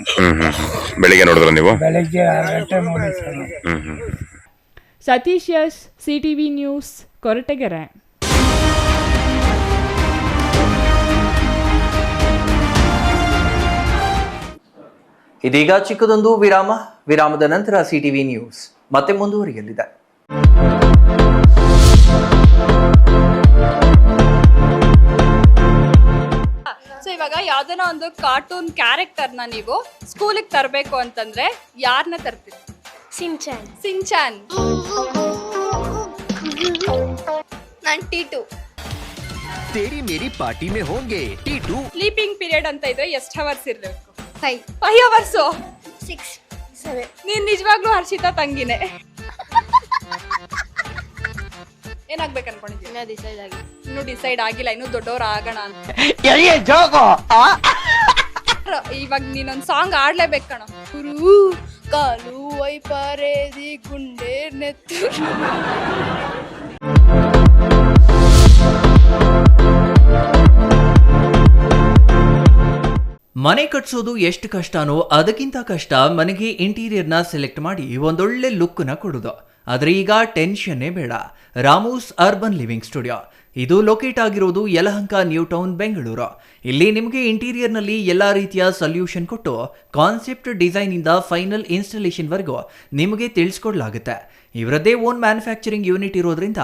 ಬೆಳಿಗ್ಗೆ ನೋಡಿದ್ರ ನೀವು? ಬೆಳಿಗ್ಗೆ 6 ಗಂಟೆ ನೋಡಿ sir. Satish S, CTV news, Koratagere. ಇದೀಗ ಚಿಕ್ಕದೊಂದು ವಿರಾಮದ ನಂತರ CTV ನ್ಯೂಸ್ ಮತ್ತೆ ಮುಂದುವರಿಯಲಿದೆ. ಸೊ ಇವಾಗ ಯಾವ್ದನ ಒಂದು ಕಾರ್ಟೂನ್ ಕ್ಯಾರೆಕ್ಟರ್ನ ನೀವು ಸ್ಕೂಲಿಗೆ ತರಬೇಕು ಅಂತಂದ್ರೆ ಯಾರನ್ನ ತರ್ತೀರಿ? ಸಿಂಚಾನ್. ನಾನು ಟೀಟು. तेरी मेरी पार्टी में होंगे टीटू. ಸ್ಲೀಪಿಂಗ್ ಪೀರಿಯಡ್ ಅಂತ ಇದ್ರೆ ಎಷ್ಟು ಅವರ್ಸ್ ಇರಬೇಕು? 5 ಅವರ್ಸ್. 6 7. ನೀನ್ ನಿಜವಾಗ್ಲೂ ಹರ್ಷಿತಾ ತಂಗಿನೇ. ಏನಾಗ್ಬೇಕು ಅನ್ಕೊಂಡಿದ್ದೀನಿ? ಇನ್ನೂ ಡಿಸೈಡ್ ಆಗಿಲ್ಲ, ಇನ್ನೂ ದೊಡ್ಡವ್ರು ಆಗೋಣ ಅಂತ. ಇವಾಗ ನೀನೊಂದು ಸಾಂಗ್ ಆಡ್ಲೇಬೇಕು ಕಣ. ಗುರು ಕಾಲು ವೈಪರೇದಿ ಗುಂಡೆ ನೆತ್ತು. ಮನೆ ಕಟ್ಸೋದು ಎಷ್ಟು ಕಷ್ಟನೋ ಅದಕ್ಕಿಂತ ಕಷ್ಟ ಮನೆಗೆ ಇಂಟೀರಿಯರ್ನ ಸೆಲೆಕ್ಟ್ ಮಾಡಿ ಒಂದೊಳ್ಳೆ ಲುಕ್ನ ಕೊಡೋದು. ಆದರೆ ಈಗ ಟೆನ್ಷನ್ನೇ ಬೇಡ. ರಾಮೂಸ್ ಅರ್ಬನ್ ಲಿವಿಂಗ್ ಸ್ಟುಡಿಯೋ ಇದು ಲೊಕೇಟ್ ಆಗಿರೋದು ಯಲಹಂಕ ನ್ಯೂ ಟೌನ್, ಬೆಂಗಳೂರು. ಇಲ್ಲಿ ನಿಮಗೆ ಇಂಟೀರಿಯರ್ನಲ್ಲಿ ಎಲ್ಲ ರೀತಿಯ ಸೊಲ್ಯೂಷನ್ ಕೊಟ್ಟು ಕಾನ್ಸೆಪ್ಟ್ ಡಿಸೈನಿಂದ ಫೈನಲ್ ಇನ್ಸ್ಟಾಲೇಷನ್ವರೆಗೂ ನಿಮಗೆ ತಿಳಿಸ್ಕೊಡ್ಲಾಗುತ್ತೆ. ಇವರದ್ದೇ ಓನ್ ಮ್ಯಾನುಫ್ಯಾಕ್ಚರಿಂಗ್ ಯೂನಿಟ್ ಇರೋದ್ರಿಂದ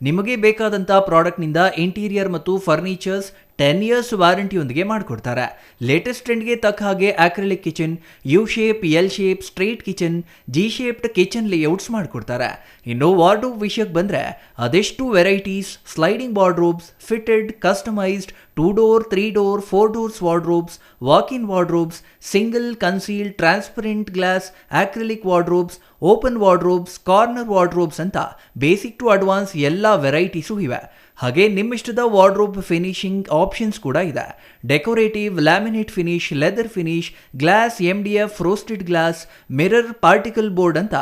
ನಿಮಗೆ ಬೇಕಾದಂಥ ಪ್ರಾಡಕ್ಟ್ನಿಂದ ಇಂಟೀರಿಯರ್ ಮತ್ತು ಫರ್ನಿಚರ್ಸ್ 10 years ವಾರಂಟಿಯೊಂದಿಗೆ ಮಾಡಿಕೊಡ್ತಾರೆ. ಲೇಟೆಸ್ಟ್ ಟ್ರೆಂಡ್ಗೆ ತಕ್ಕ ಹಾಗೆ acrylic kitchen, U shape, L shape, straight kitchen, G shaped kitchen layouts ಮಾಡಿಕೊಡ್ತಾರೆ. ಇನ್ನು ವಾರ್ಡ್ರೋಬ್ ವಿಷಯಕ್ಕೆ ಬಂದರೆ ಅದೆಷ್ಟು varieties, sliding wardrobes, fitted, customised, 2 door, 3 door, 4 doors wardrobes, walk-in wardrobes, single, concealed, transparent glass, acrylic wardrobes, open wardrobes, corner wardrobes ಅಂತ basic to advance ಎಲ್ಲ varieties ಇವೆ. ಹಾಗೆ ನಿಮ್ಮಿಷ್ಟದ wardrobe finishing options ಕೂಡ ಇದೆ. Decorative, laminate finish, leather finish, glass, MDF, roasted glass, mirror, particle board ಅಂತ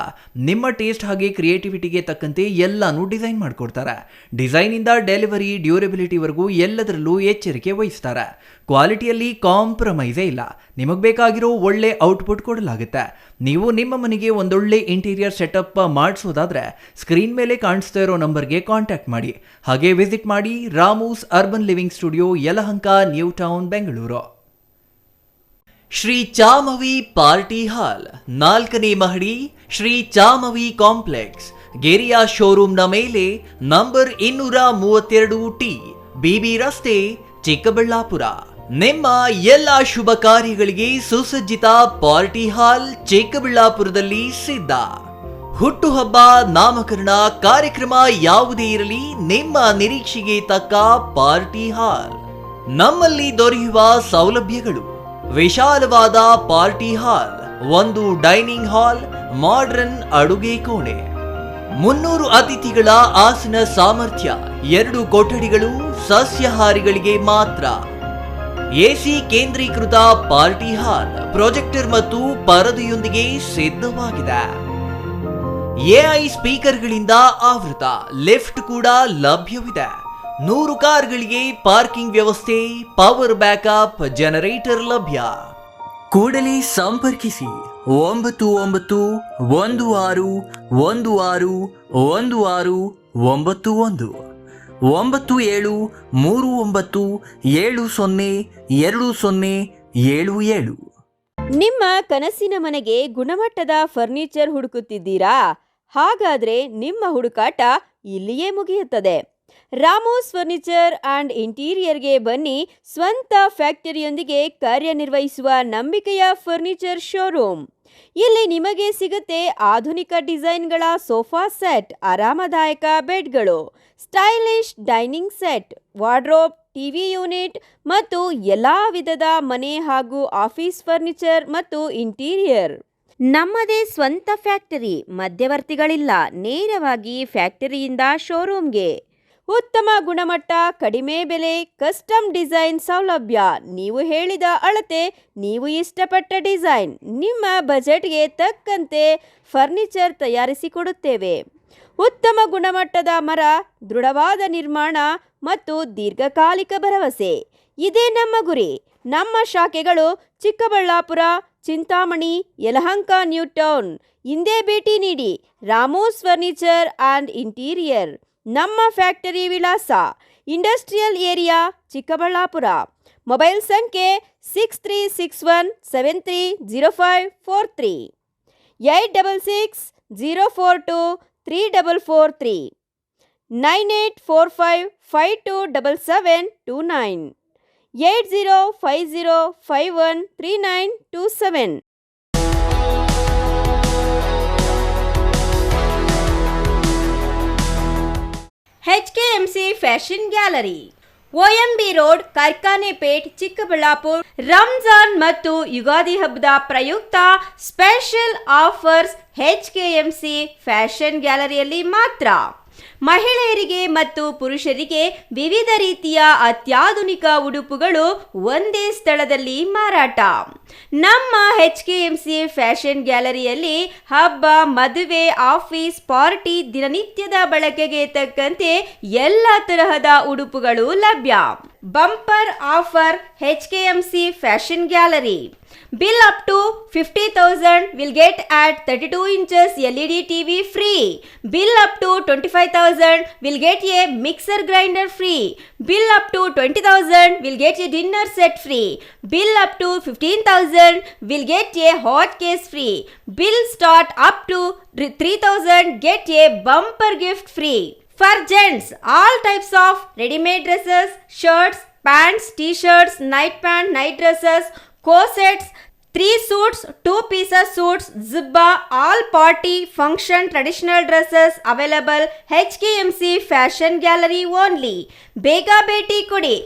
ನಿಮ್ಮ taste ಹಾಗೆ ಕ್ರಿಯೇಟಿವಿಟಿಗೆ ತಕ್ಕಂತೆ ಎಲ್ಲಾನು ಡಿಸೈನ್ ಮಾಡಿಕೊಡ್ತಾರೆ. ಡಿಸೈನಿಂದ ಡೆಲಿವರಿ, ಡ್ಯೂರಬಿಲಿಟಿವರೆಗೂ ಎಲ್ಲದರಲ್ಲೂ ಎಚ್ಚರಿಕೆ ವಹಿಸ್ತಾರೆ. ಕ್ವಾಲಿಟಿಯಲ್ಲಿ ಕಾಂಪ್ರಮೈಸೇ ಇಲ್ಲ. ನಿಮಗೆ ಬೇಕಾಗಿರೋ ಒಳ್ಳೆ ಔಟ್ಪುಟ್ ಕೊಡಲಾಗುತ್ತೆ. ನೀವು ನಿಮ್ಮ ಮನೆಗೆ ಒಂದೊಳ್ಳೆ ಇಂಟೀರಿಯರ್ ಸೆಟಪ್ ಮಾಡಿಸೋದಾದ್ರೆ ಸ್ಕ್ರೀನ್ ಮೇಲೆ ಕಾಣಿಸ್ತಾ ಇರೋ ನಂಬರ್ಗೆ ಕಾಂಟ್ಯಾಕ್ಟ್ ಮಾಡಿ. ಹಾಗೆ ವಿಸಿಟ್ ಮಾಡಿ Ramoos urban living studio, Yelahanka, new town, Bengaluru. Shri Chamavi party hall, 4ನೇ ಮಹಡಿ, ಶ್ರೀ ಚಾಮವಿ ಕಾಂಪ್ಲೆಕ್ಸ್, ಗೆರಿಯಾ ಶೋರೂಮ್ನ ಮೇಲೆ, ನಂಬರ್ 232T, BB ರಸ್ತೆ, ಚಿಕ್ಕಬಳ್ಳಾಪುರ. ನಿಮ್ಮ ಎಲ್ಲ ಶುಭ ಕಾರ್ಯಗಳಿಗೆ ಸುಸಜ್ಜಿತ ಪಾರ್ಟಿ ಹಾಲ್ ಚಿಕ್ಕಬಳ್ಳಾಪುರದಲ್ಲಿ ಸಿದ್ಧ. ಹುಟ್ಟುಹಬ್ಬ, ನಾಮಕರಣ, ಕಾರ್ಯಕ್ರಮ ಯಾವುದೇ ಇರಲಿ, ನಿಮ್ಮ ನಿರೀಕ್ಷೆಗೆ ತಕ್ಕ ಪಾರ್ಟಿ ಹಾಲ್. ನಮ್ಮಲ್ಲಿ ದೊರೆಯುವ ಸೌಲಭ್ಯಗಳು: ವಿಶಾಲವಾದ party hall, 1 dining hall, modern ಅಡುಗೆ ಕೋಣೆ, 300 ಅತಿಥಿಗಳ ಆಸನ ಸಾಮರ್ಥ್ಯ, 2 ಕೊಠಡಿಗಳು ಸಸ್ಯಾಹಾರಿಗಳಿಗೆ ಮಾತ್ರ, AC ಕೇಂದ್ರೀಕೃತ ಪಾರ್ಟಿ ಹಾಲ್, ಪ್ರೊಜೆಕ್ಟರ್ ಮತ್ತು ಪರದೆಯೊಂದಿಗೆ ಸಿದ್ಧವಾಗಿದೆ. AI ಸ್ಪೀಕರ್ಗಳಿಂದ ಆವೃತ, ಲಿಫ್ಟ್ ಕೂಡ ಲಭ್ಯವಿದೆ. 100 ಕಾರ್ಗಳಿಗೆ ಪಾರ್ಕಿಂಗ್ ವ್ಯವಸ್ಥೆ, ಪವರ್ ಬ್ಯಾಕಪ್, ಜನರೇಟರ್ ಲಭ್ಯ. ಕೂಡಲೇ ಸಂಪರ್ಕಿಸಿ 9916161691 9739702077. ನಿಮ್ಮ ಕನಸಿನ ಮನೆಗೆ ಗುಣಮಟ್ಟದ ಫರ್ನಿಚರ್ ಹುಡುಕುತ್ತಿದ್ದೀರಾ? ಹಾಗಾದ್ರೆ ನಿಮ್ಮ ಹುಡುಕಾಟ ಇಲ್ಲಿಯೇ ಮುಗಿಯುತ್ತದೆ. ರಾಮೋಸ್ ಫರ್ನಿಚರ್ ಆ್ಯಂಡ್ ಇಂಟೀರಿಯರ್ಗೆ ಬನ್ನಿ. ಸ್ವಂತ ಫ್ಯಾಕ್ಟರಿಯೊಂದಿಗೆ ಕಾರ್ಯನಿರ್ವಹಿಸುವ ನಂಬಿಕೆಯ ಫರ್ನಿಚರ್ ಶೋರೂಮ್. ಇಲ್ಲಿ ನಿಮಗೆ ಸಿಗುತ್ತೆ ಆಧುನಿಕ ಡಿಸೈನ್ಗಳ ಸೋಫಾ ಸೆಟ್, ಆರಾಮದಾಯಕ ಬೆಡ್ಗಳು, stylish dining set, wardrobe, TV unit ಮತ್ತು ಎಲ್ಲ ವಿಧದ ಮನೆ ಹಾಗೂ ಆಫೀಸ್ ಫರ್ನಿಚರ್ ಮತ್ತು ಇಂಟೀರಿಯರ್. ನಮ್ಮದೇ ಸ್ವಂತ ಫ್ಯಾಕ್ಟರಿ, ಮಧ್ಯವರ್ತಿಗಳಿಲ್ಲ. ನೇರವಾಗಿ ಫ್ಯಾಕ್ಟರಿಯಿಂದ ಶೋರೂಮ್ಗೆ. ಉತ್ತಮ ಗುಣಮಟ್ಟ, ಕಡಿಮೆ ಬೆಲೆ, ಕಸ್ಟಮ್ ಡಿಸೈನ್ ಸೌಲಭ್ಯ. ನೀವು ಹೇಳಿದ ಅಳತೆ, ನೀವು ಇಷ್ಟಪಟ್ಟ ಡಿಸೈನ್, ನಿಮ್ಮ ಬಜೆಟ್ಗೆ ತಕ್ಕಂತೆ ಫರ್ನಿಚರ್ ತಯಾರಿಸಿಕೊಡುತ್ತೇವೆ. ಉತ್ತಮ ಗುಣಮಟ್ಟದ ಮರ, ದೃಢವಾದ ನಿರ್ಮಾಣ ಮತ್ತು ದೀರ್ಘಕಾಲಿಕ ಭರವಸೆ, ಇದೇ ನಮ್ಮ ಗುರಿ. ನಮ್ಮ ಶಾಖೆಗಳು ಚಿಕ್ಕಬಳ್ಳಾಪುರ, ಚಿಂತಾಮಣಿ, ಯಲಹಂಕ, ನ್ಯೂ ಟೌನ್. ಹಿಂದೆ ಭೇಟಿ ನೀಡಿ. Ramos furniture and interior. ನಮ್ಮ ಫ್ಯಾಕ್ಟರಿ ವಿಳಾಸ ಇಂಡಸ್ಟ್ರಿಯಲ್ ಏರಿಯಾ, ಚಿಕ್ಕಬಳ್ಳಾಪುರ. ಮೊಬೈಲ್ ಸಂಖ್ಯೆ 6361730543, 8660423443, 9845527729, 8050513927. HKMC fashion gallery, OMB road, Karkhanepet, Chikkaballapur. Ramzan ಮತ್ತು ಯುಗಾದಿ ಹಬ್ಬದ ಪ್ರಯುಕ್ತ ಸ್ಪೆಷಲ್ ಆಫರ್ಸ್ HKMC ಫ್ಯಾಷನ್ ಗ್ಯಾಲರಿಯಲ್ಲಿ ಮಾತ್ರ. ಮಹಿಳೆಯರಿಗೆ ಮತ್ತು ಪುರುಷರಿಗೆ ವಿವಿಧ ರೀತಿಯ ಅತ್ಯಾಧುನಿಕ ಉಡುಪುಗಳು ಒಂದೇ ಸ್ಥಳದಲ್ಲಿ ಮಾರಾಟ. ನಮ್ಮ HKMC ಫ್ಯಾಷನ್ ಗ್ಯಾಲರಿಯಲ್ಲಿ ಹಬ್ಬ, ಮದುವೆ, ಆಫೀಸ್, ಪಾರ್ಟಿ, ದಿನನಿತ್ಯದ ಬಳಕೆಗೆ ತಕ್ಕಂತೆ ಎಲ್ಲ ತರಹದ ಉಡುಪುಗಳು ಲಭ್ಯ. Bumper offer HKMC fashion gallery. Bill up to 50,000 will get at 32 inches LED TV free. Bill up to 25,000 will get a mixer grinder free. Bill up to 20,000 will get a dinner set free. Bill up to 15,000 will get a hot case free. Bill start up to 3,000 get a bumper gift free. For gents, all types of ready-made dresses, shirts, pants, t-shirts, night pant, night dresses, corsets, 3 suits, 2 pieces suits, zibba, all party, function, traditional dresses available. HKMC Fashion Gallery only. Bega Beti Kudi.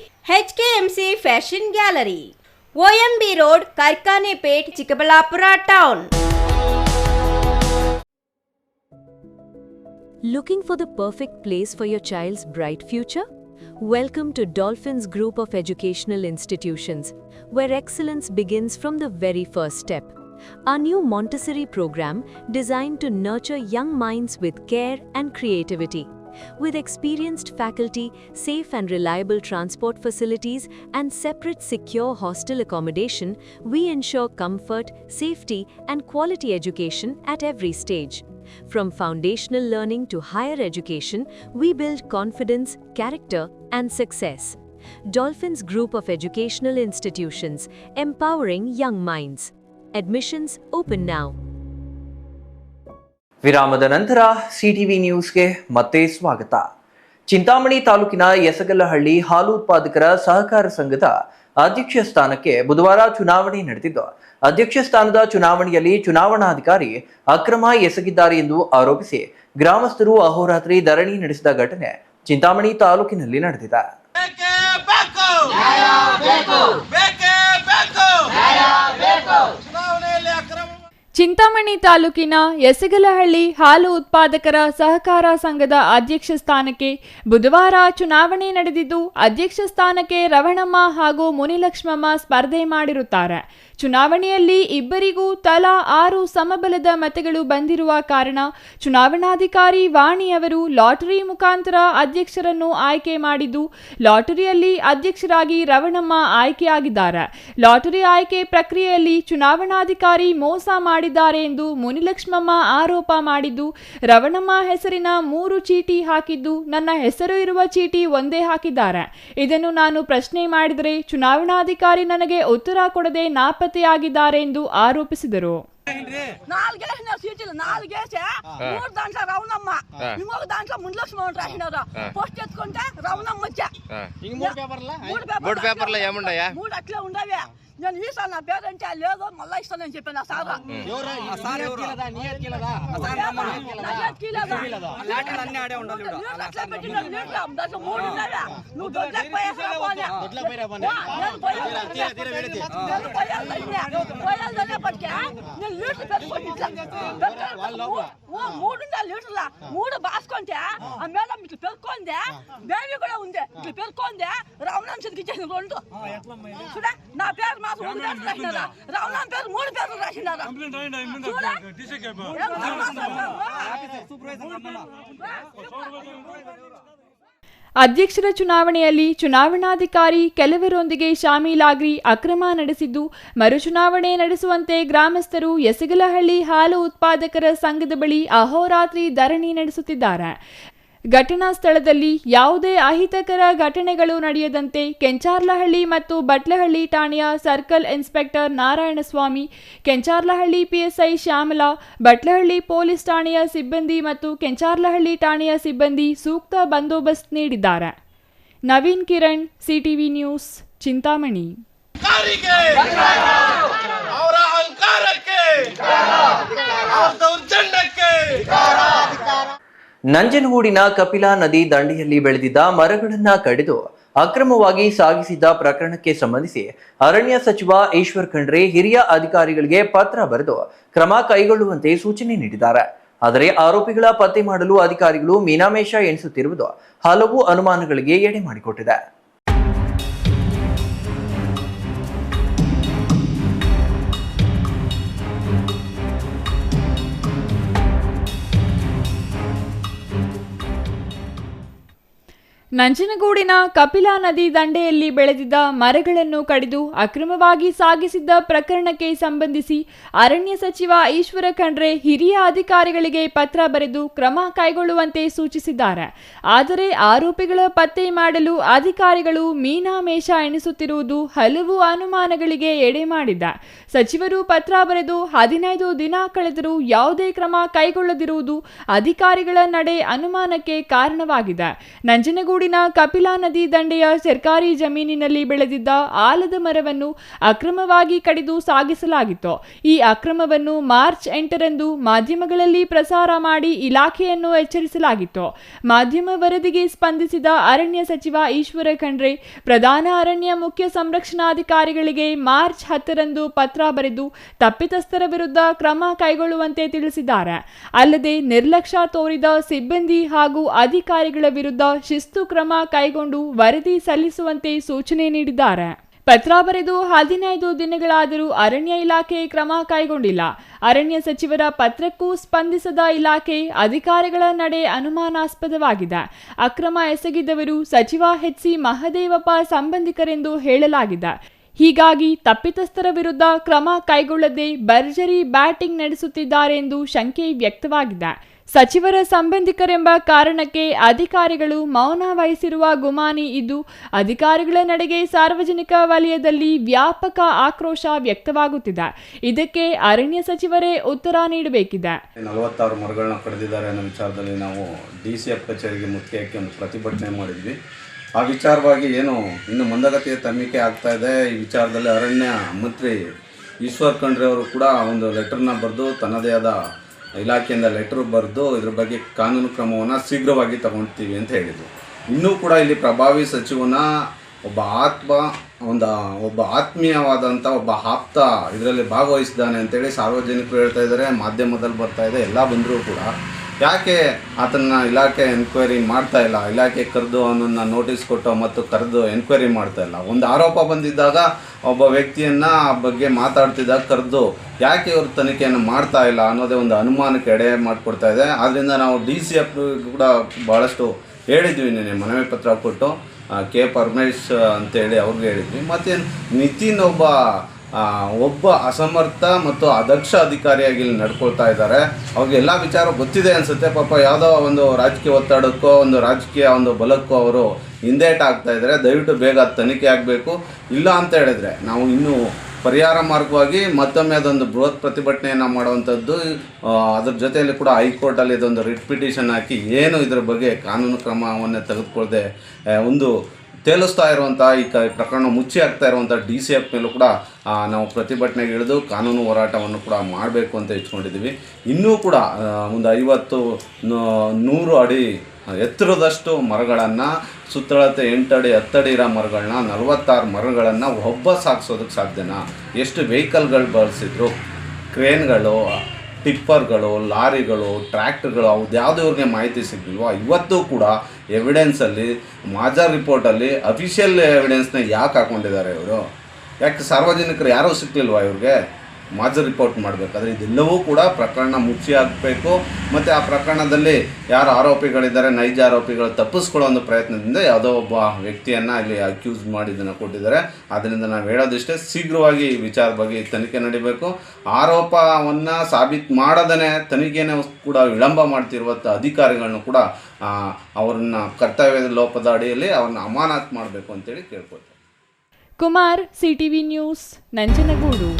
HKMC Fashion Gallery. OMB Road, Karkanepet, Chikkaballapura Town. Looking for the perfect place for your child's bright future? Welcome to Dolphins Group of Educational Institutions, where excellence begins from the very first step. Our new Montessori program designed to nurture young minds with care and creativity. With experienced faculty, safe and reliable transport facilities, and separate secure hostel accommodation, we ensure comfort, safety, and quality education at every stage. From foundational learning to higher education, we build confidence, character, and success. Dolphins Group of Educational Institutions, empowering young minds. Admissions open now. ವಿರಾಮದ ನಂತರ CTV ನ್ಯೂಸ್ಗೆ ಮತ್ತೆ ಸ್ವಾಗತ. ಚಿಂತಾಮಣಿ ತಾಲೂಕಿನ ಯಸಗಲಹಳ್ಳಿ ಹಾಲು ಉತ್ಪಾದಕರ ಸಹಕಾರ ಸಂಘದ ಅಧ್ಯಕ್ಷ ಸ್ಥಾನಕ್ಕೆ ಬುಧವಾರ ಚುನಾವಣೆ ನಡೆದಿದ್ದು, ಅಧ್ಯಕ್ಷ ಸ್ಥಾನದ ಚುನಾವಣೆಯಲ್ಲಿ ಚುನಾವಣಾಧಿಕಾರಿ ಅಕ್ರಮ ಎಸಗಿದ್ದಾರೆ ಎಂದು ಆರೋಪಿಸಿ ಗ್ರಾಮಸ್ಥರು ಅಹೋರಾತ್ರಿ ಧರಣಿ ನಡೆಸಿದ ಘಟನೆ ಚಿಂತಾಮಣಿ ತಾಲೂಕಿನಲ್ಲಿ ನಡೆದಿದೆ. ಚಿಂತಾಮಣಿ ತಾಲೂಕಿನ ಯಸಗಲಹಳ್ಳಿ ಹಾಲು ಉತ್ಪಾದಕರ ಸಹಕಾರ ಸಂಘದ ಅಧ್ಯಕ್ಷ ಸ್ಥಾನಕ್ಕೆ ಬುಧವಾರ ಚುನಾವಣೆ ನಡೆದಿದ್ದು, ಅಧ್ಯಕ್ಷ ಸ್ಥಾನಕ್ಕೆ ರವಣಮ್ಮ ಹಾಗೂ ಮುನಿಲಕ್ಷ್ಮಮ್ಮ ಸ್ಪರ್ಧೆ ಮಾಡಿರುತ್ತಾರೆ. ಚುನಾವಣೆಯಲ್ಲಿ ಇಬ್ಬರಿಗೂ ತಲಾ 6 ಸಮಬಲದ ಮತಗಳು ಬಂದಿರುವ ಕಾರಣ ಚುನಾವಣಾಧಿಕಾರಿ ವಾಣಿಯವರು ಲಾಟರಿ ಮುಖಾಂತರ ಅಧ್ಯಕ್ಷರನ್ನು ಆಯ್ಕೆ ಮಾಡಿದ್ದು, ಲಾಟರಿಯಲ್ಲಿ ಅಧ್ಯಕ್ಷರಾಗಿ ರವಣಮ್ಮ ಆಯ್ಕೆಯಾಗಿದ್ದಾರೆ. ಲಾಟರಿ ಆಯ್ಕೆ ಪ್ರಕ್ರಿಯೆಯಲ್ಲಿ ಚುನಾವಣಾಧಿಕಾರಿ ಮೋಸ ಮಾಡಿದ್ದಾರೆ ಎಂದು ಮುನಿಲಕ್ಷ್ಮಮ್ಮ ಆರೋಪ ಮಾಡಿದ್ದು, ರವಣಮ್ಮ ಹೆಸರಿನ 3 ಚೀಟಿ ಹಾಕಿದ್ದು ನನ್ನ ಹೆಸರು ಇರುವ ಚೀಟಿ ಒಂದೇ ಹಾಕಿದ್ದಾರೆ. ಇದನ್ನು ನಾನು ಪ್ರಶ್ನೆ ಮಾಡಿದರೆ ಚುನಾವಣಾಧಿಕಾರಿ ನನಗೆ ಉತ್ತರ ಕೊಡದೆ ನಾಪತ್ತೆಯಾಗಿದ್ದಾರೆ ಎಂದು ಆರೋಪಿಸಿದರು. నాలుగేసిన సీట్లు 4 వేసి 3 దాంట్లో రవణమ్మ ఇంకొక దాంట్లో ముందలక్ష్మణ్ రాసినారు పోస్ట్ ఎత్తుకుంటే రవణమ్మ వచ్చా 3 పేపర్లు ఏముండయా 3 అట్లే ఉండవే నేను ఈసారి నా పేరంటే లేదు మళ్ళీ ఇస్తానని చెప్పాను ఆ సార్ మూడు బాసుకుంటే ఆ మేడం ఇట్లా పెరుక్కుందే బేబీ కూడా ఉంది ఇట్లా పెరుక్కుందే రవణం చితికిచ్చేది 2 చూడ నా పేరు మాకు 3 పేర్లు రాసినారా రవణం పేరు 3 పేర్లు రాసినారా ಅಧ್ಯಕ್ಷರ ಚುನಾವಣೆಯಲ್ಲಿ ಚುನಾವಣಾಧಿಕಾರಿ ಕೆಲವರೊಂದಿಗೆ ಶಾಮೀಲಾಗಿ ಅಕ್ರಮ ನಡೆಸಿದ್ದು ಮರುಚುನಾವಣೆ ನಡೆಸುವಂತೆ ಗ್ರಾಮಸ್ಥರು ಯಸಗಲಹಳ್ಳಿ ಹಾಲು ಉತ್ಪಾದಕರ ಸಂಘದ ಬಳಿ ಅಹೋರಾತ್ರಿ ಧರಣಿ ನಡೆಸುತ್ತಿದ್ದಾರೆ. ಘಟನಾ ಸ್ಥಳದಲ್ಲಿ ಯಾವುದೇ ಅಹಿತಕರ ಘಟನೆಗಳು ನಡೆಯದಂತೆ ಕೆಂಚಾರ್ಲಹಳ್ಳಿ ಮತ್ತು ಬಟ್ಲಹಳ್ಳಿ ಠಾಣೆಯ circle inspector Narayanaswamy, Kencharlahalli PSI Shyamala, Batlahalli police ಠಾಣೆಯ ಸಿಬ್ಬಂದಿ ಮತ್ತು ಕೆಂಚಾರ್ಲಹಳ್ಳಿ ಠಾಣೆಯ ಸಿಬ್ಬಂದಿ ಸೂಕ್ತ ಬಂದೋಬಸ್ತ್ ನೀಡಿದ್ದಾರೆ. Naveen Kiran, CTV news, Chintamani. ನಂಜನಗೂಡಿನ ಕಪಿಲಾ ನದಿ ದಂಡೆಯಲ್ಲಿ ಬೆಳೆದಿದ್ದ ಮರಗಳನ್ನ ಕಡಿದು ಅಕ್ರಮವಾಗಿ ಸಾಗಿಸಿದ್ದ ಪ್ರಕರಣಕ್ಕೆ ಸಂಬಂಧಿಸಿ ಅರಣ್ಯ ಸಚಿವ ಈಶ್ವರ್ ಖಂಡ್ರೆ ಹಿರಿಯ ಅಧಿಕಾರಿಗಳಿಗೆ ಪತ್ರ ಬರೆದು ಕ್ರಮ ಕೈಗೊಳ್ಳುವಂತೆ ಸೂಚನೆ ನೀಡಿದ್ದಾರೆ. ಆದರೆ ಆರೋಪಿಗಳ ಪತ್ತೆ ಮಾಡಲು ಅಧಿಕಾರಿಗಳು ಮೀನಾಮೇಷ ಎಣಿಸುತ್ತಿರುವುದು ಹಲವು ಅನುಮಾನಗಳಿಗೆ ಎಡೆ ಮಾಡಿಕೊಟ್ಟಿದೆ. ನಂಜನಗೂಡಿನ ಕಪಿಲಾ ನದಿ ದಂಡೆಯಲ್ಲಿ ಬೆಳೆದಿದ್ದ ಮರಗಳನ್ನು ಕಡಿದು ಅಕ್ರಮವಾಗಿ ಸಾಗಿಸಿದ್ದ ಪ್ರಕರಣಕ್ಕೆ ಸಂಬಂಧಿಸಿ ಅರಣ್ಯ ಸಚಿವ ಈಶ್ವರ ಖಂಡ್ರೆ ಹಿರಿಯ ಅಧಿಕಾರಿಗಳಿಗೆ ಪತ್ರ ಬರೆದು ಕ್ರಮ ಕೈಗೊಳ್ಳುವಂತೆ ಸೂಚಿಸಿದ್ದಾರೆ. ಆದರೆ ಆರೋಪಿಗಳ ಪತ್ತೆ ಮಾಡಲು ಅಧಿಕಾರಿಗಳು ಮೀನಾಮೇಷ ಎಣಿಸುತ್ತಿರುವುದು ಹಲವು ಅನುಮಾನಗಳಿಗೆ ಎಡೆ ಮಾಡಿದೆ. ಸಚಿವರು ಪತ್ರ ಬರೆದು 15 ದಿನ ಕಳೆದರೂ ಯಾವುದೇ ಕ್ರಮ ಕೈಗೊಳ್ಳದಿರುವುದು ಅಧಿಕಾರಿಗಳ ನಡೆ ಅನುಮಾನಕ್ಕೆ ಕಾರಣವಾಗಿದೆ. ನಂಜನಗೂಡಿನ ಕಪಿಲಾ ನದಿ ದಂಡೆಯ ಸರ್ಕಾರಿ ಜಮೀನಿನಲ್ಲಿ ಬೆಳೆದಿದ್ದ ಆಲದ ಮರವನ್ನು ಅಕ್ರಮವಾಗಿ ಕಡಿದು ಸಾಗಿಸಲಾಗಿತ್ತು. ಈ ಅಕ್ರಮವನ್ನು ಮಾರ್ಚ್ 8ರಂದು ಮಾಧ್ಯಮಗಳಲ್ಲಿ ಪ್ರಸಾರ ಮಾಡಿ ಇಲಾಖೆಯನ್ನು ಎಚ್ಚರಿಸಲಾಗಿತ್ತು. ಮಾಧ್ಯಮ ವರದಿಗೆ ಸ್ಪಂದಿಸಿದ ಅರಣ್ಯ ಸಚಿವ ಈಶ್ವರ ಖಂಡ್ರೆ ಪ್ರಧಾನ ಅರಣ್ಯ ಮುಖ್ಯ ಸಂರಕ್ಷಣಾಧಿಕಾರಿಗಳಿಗೆ ಮಾರ್ಚ್ 10ರಂದು ಪತ್ರ ಬರೆದು ತಪ್ಪಿತಸ್ಥರ ವಿರುದ್ಧ ಕ್ರಮ ಕೈಗೊಳ್ಳುವಂತೆ ತಿಳಿಸಿದ್ದಾರೆ. ಅಲ್ಲದೆ ನಿರ್ಲಕ್ಷ್ಯ ತೋರಿದ ಸಿಬ್ಬಂದಿ ಹಾಗೂ ಅಧಿಕಾರಿಗಳ ವಿರುದ್ಧ ಶಿಸ್ತು ಕ್ರಮ ಕೈಗೊಂಡು ವರದಿ ಸಲ್ಲಿಸುವಂತೆ ಸೂಚನೆ ನೀಡಿದ್ದಾರೆ. ಪತ್ರ ಬರೆದು 15 ದಿನಗಳಾದರೂ ಅರಣ್ಯ ಇಲಾಖೆ ಕ್ರಮ ಕೈಗೊಂಡಿಲ್ಲ. ಅರಣ್ಯ ಸಚಿವರ ಪತ್ರಕ್ಕೂ ಸ್ಪಂದಿಸದ ಇಲಾಖೆ ಅಧಿಕಾರಿಗಳ ನಡೆ ಅನುಮಾನಾಸ್ಪದವಾಗಿದೆ. ಅಕ್ರಮ ಎಸಗಿದವರು ಸಚಿವ ಎಚ್.ಸಿ. ಮಹದೇವಪ್ಪ ಸಂಬಂಧಿಕರೆಂದು ಹೇಳಲಾಗಿದೆ. ಹೀಗಾಗಿ ತಪ್ಪಿತಸ್ಥರ ವಿರುದ್ಧ ಕ್ರಮ ಕೈಗೊಳ್ಳದೆ ಭರ್ಜರಿ ಬ್ಯಾಟಿಂಗ್ ನಡೆಸುತ್ತಿದ್ದಾರೆ ಎಂದು ಶಂಕೆ ವ್ಯಕ್ತವಾಗಿದೆ. ಸಚಿವರ ಸಂಬಂಧಿಕರೆಂಬ ಕಾರಣಕ್ಕೆ ಅಧಿಕಾರಿಗಳು ಮೌನ ವಹಿಸಿರುವ ಗುಮಾನಿ ಇದ್ದು ಅಧಿಕಾರಿಗಳ ನಡೆಗೆ ಸಾರ್ವಜನಿಕ ವಲಯದಲ್ಲಿ ವ್ಯಾಪಕ ಆಕ್ರೋಶ ವ್ಯಕ್ತವಾಗುತ್ತಿದೆ. ಇದಕ್ಕೆ ಅರಣ್ಯ ಸಚಿವರೇ ಉತ್ತರ ನೀಡಬೇಕಿದೆ. 46 ಮರಗಳನ್ನ ಕಡಿದಿದ್ದಾರೆ ಅನ್ನೋ ವಿಚಾರದಲ್ಲಿ ನಾವು DCF ಕಚೇರಿಗೆ ಮುತ್ತಿಗೆ ಒಂದು ಪ್ರತಿಭಟನೆ ಮಾಡಿದ್ವಿ. ಆ ವಿಚಾರವಾಗಿ ಏನು ಇನ್ನು ಮಂದಗತಿಯ ತನಿಖೆ ಆಗ್ತಾ ಇದೆ. ಈ ವಿಚಾರದಲ್ಲಿ ಅರಣ್ಯ ಮಂತ್ರಿ ಈಶ್ವರ್ ಖಂಡ್ರೆ ಅವರು ಕೂಡ ಒಂದು ಲೆಟರ್ನ ಬರೆದು ತನ್ನದೇ ಆದ ಇಲಾಖೆಯಿಂದ ಲೆಟರ್ ಬರೆದು ಇದ್ರ ಬಗ್ಗೆ ಕಾನೂನು ಕ್ರಮವನ್ನು ಶೀಘ್ರವಾಗಿ ತಗೊಳ್ತೀವಿ ಅಂತ ಹೇಳಿದರು. ಇನ್ನೂ ಕೂಡ ಇಲ್ಲಿ ಪ್ರಭಾವಿ ಸಚಿವನ ಒಬ್ಬ ಆತ್ಮೀಯವಾದಂಥ ಒಬ್ಬ ಆಪ್ತ ಇದರಲ್ಲಿ ಭಾಗವಹಿಸಿದ್ದಾನೆ ಅಂತೇಳಿ ಸಾರ್ವಜನಿಕರು ಹೇಳ್ತಾ ಇದ್ದಾರೆ, ಮಾಧ್ಯಮದಲ್ಲಿ ಬರ್ತಾ ಇದೆ. ಎಲ್ಲ ಬಂದರೂ ಕೂಡ ಯಾಕೆ ಆತನ ಇಲಾಖೆ ಎನ್ಕ್ವೈರಿ ಮಾಡ್ತಾ ಇಲ್ಲ? ಇಲಾಖೆ ಕರೆದು ಅವನನ್ನು ನೋಟಿಸ್ ಕೊಟ್ಟು ಮತ್ತು ಕರೆದು ಎನ್ಕ್ವೈರಿ ಮಾಡ್ತಾ ಇಲ್ಲ. ಒಂದು ಆರೋಪ ಬಂದಿದ್ದಾಗ ಒಬ್ಬ ವ್ಯಕ್ತಿಯನ್ನು ಆ ಬಗ್ಗೆ ಮಾತಾಡ್ತಿದ್ದಾಗ ಕರೆದು ಯಾಕೆ ಇವರು ತನಿಖೆಯನ್ನು ಮಾಡ್ತಾ ಇಲ್ಲ ಅನ್ನೋದೇ ಒಂದು ಅನುಮಾನಕ್ಕೆ ಎಡೆ ಮಾಡಿಕೊಡ್ತಾ ಇದೆ. ಆದ್ದರಿಂದ ನಾವು DCF ಕೂಡ ಭಾಳಷ್ಟು ಹೇಳಿದ್ವಿ, ನಿನ್ನೆ ಮನವಿ ಪತ್ರ ಕೊಟ್ಟು ಕೆ ಪರಮೇಶ್ ಅಂತೇಳಿ ಅವ್ರಿಗೆ ಹೇಳಿದ್ವಿ. ಮತ್ತು ನಿತಿನ್ ಒಬ್ಬ ಅಸಮರ್ಥ ಮತ್ತು ಅದಕ್ಷ ಅಧಿಕಾರಿಯಾಗಿ ಇಲ್ಲಿ ನಡ್ಕೊಳ್ತಾ ಇದ್ದಾರೆ. ಅವ್ರಿಗೆ ಎಲ್ಲ ವಿಚಾರ ಗೊತ್ತಿದೆ ಅನಿಸುತ್ತೆ. ಪಾಪ ಯಾವುದೋ ಒಂದು ರಾಜಕೀಯ ಒತ್ತಡಕ್ಕೋ ಒಂದು ರಾಜಕೀಯ ಒಂದು ಬಲಕ್ಕೋ ಅವರು ಹಿಂದೇಟಾಗ್ತಾ ಇದ್ದಾರೆ. ದಯವಿಟ್ಟು ಬೇಗ ತನಿಖೆ ಆಗಬೇಕು. ಇಲ್ಲ ಅಂತ ಹೇಳಿದ್ರೆ ನಾವು ಇನ್ನೂ ಪರಿಹಾರ ಮಾರ್ಗವಾಗಿ ಮತ್ತೊಮ್ಮೆ ಅದೊಂದು ಬೃಹತ್ ಪ್ರತಿಭಟನೆಯನ್ನು ಮಾಡುವಂಥದ್ದು. ಅದ್ರ ಜೊತೆಯಲ್ಲಿ ಕೂಡ ಹೈಕೋರ್ಟಲ್ಲಿ ಇದೊಂದು ರಿಟ್ ಪಿಟಿಷನ್ ಹಾಕಿ ಏನು ಇದರ ಬಗ್ಗೆ ಕಾನೂನು ಕ್ರಮವನ್ನು ತೆಗೆದುಕೊಳ್ಳದೆ ಒಂದು ತೇಲಿಸ್ತಾ ಇರುವಂಥ ಈ ಪ್ರಕರಣ ಮುಚ್ಚಿ ಆಗ್ತಾ ಇರುವಂಥ DCF ಮೇಲೂ ಕೂಡ ನಾವು ಪ್ರತಿಭಟನೆಗೆ ಇಳಿದು ಕಾನೂನು ಹೋರಾಟವನ್ನು ಕೂಡ ಮಾಡಬೇಕು ಅಂತ ಇಟ್ಕೊಂಡಿದ್ದೀವಿ. ಇನ್ನೂ ಕೂಡ ಒಂದು 50-100 ಅಡಿ ಎತ್ತರದಷ್ಟು ಮರಗಳನ್ನು, ಸುತ್ತಳತೆ 8 ಅಡಿ 10 ಅಡಿ ಇರೋ ಮರಗಳನ್ನ, 46 ಮರಗಳನ್ನು ಒಬ್ಬ ಸಾಗಿಸೋದಕ್ಕೆ ಸಾಧ್ಯನಾ? ಎಷ್ಟು ವೆಹಿಕಲ್ಗಳು ಬಳಸಿದ್ರು, ಕ್ರೇನ್ಗಳು, ಟಿಪ್ಪರ್ಗಳು, ಲಾರಿಗಳು, ಟ್ರ್ಯಾಕ್ಟರ್ಗಳು, ಯಾವುದೇ ಇವ್ರಿಗೆ ಮಾಹಿತಿ ಸಿಗಲಿಲ್ವ? ಇವತ್ತು ಕೂಡ ಎವಿಡೆನ್ಸಲ್ಲಿ, ಮಾಜರ್ ರಿಪೋರ್ಟಲ್ಲಿ ಅಫಿಷಿಯಲ್ ಎವಿಡೆನ್ಸ್ನ ಯಾಕೆ ಹಾಕ್ಕೊಂಡಿದ್ದಾರೆ ಇವರು? ಯಾಕೆ ಸಾರ್ವಜನಿಕರು ಯಾರೂ ಸಿಕ್ಕಲಿಲ್ವ ಇವ್ರಿಗೆ ಮಾಜರ್ ರಿಪೋರ್ಟ್ ಮಾಡಬೇಕಾದ್ರೆ? ಇದೆಲ್ಲವೂ ಕೂಡ ಪ್ರಕರಣ ಮುಚ್ಚಿ ಹಾಕಬೇಕು. ಮತ್ತು ಆ ಪ್ರಕರಣದಲ್ಲಿ ಯಾರು ಆರೋಪಿಗಳಿದ್ದಾರೆ, ನೈಜ ಆರೋಪಿಗಳು ತಪ್ಪಿಸ್ಕೊಳ್ಳೋ ಒಂದು ಪ್ರಯತ್ನದಿಂದ ಯಾವುದೋ ಒಬ್ಬ ವ್ಯಕ್ತಿಯನ್ನು ಇಲ್ಲಿ ಅಕ್ಯೂಸ್ ಮಾಡಿ ಇದನ್ನು ಕೊಟ್ಟಿದ್ದಾರೆ. ಆದ್ದರಿಂದ ನಾವು ಹೇಳೋದಿಷ್ಟೇ, ಶೀಘ್ರವಾಗಿ ಈ ವಿಚಾರ ಬಗ್ಗೆ ತನಿಖೆ ನಡೀಬೇಕು. ಆರೋಪವನ್ನು ಸಾಬೀತು ಮಾಡದೇ ತನಿಖೆನೇ ಕೂಡ ವಿಳಂಬ ಮಾಡ್ತಿರುವಂಥ ಅಧಿಕಾರಿಗಳನ್ನು ಕೂಡ ಅವ್ರನ್ನ ಕರ್ತವ್ಯದ ಲೋಪದ ಅಡಿಯಲ್ಲಿ ಅವ್ರನ್ನ ಅಮಾನತು ಮಾಡಬೇಕು ಅಂತೇಳಿ ಕೇಳ್ಕೊಳ್ತಾರೆ. Kumar, CTV news, Nanjangud.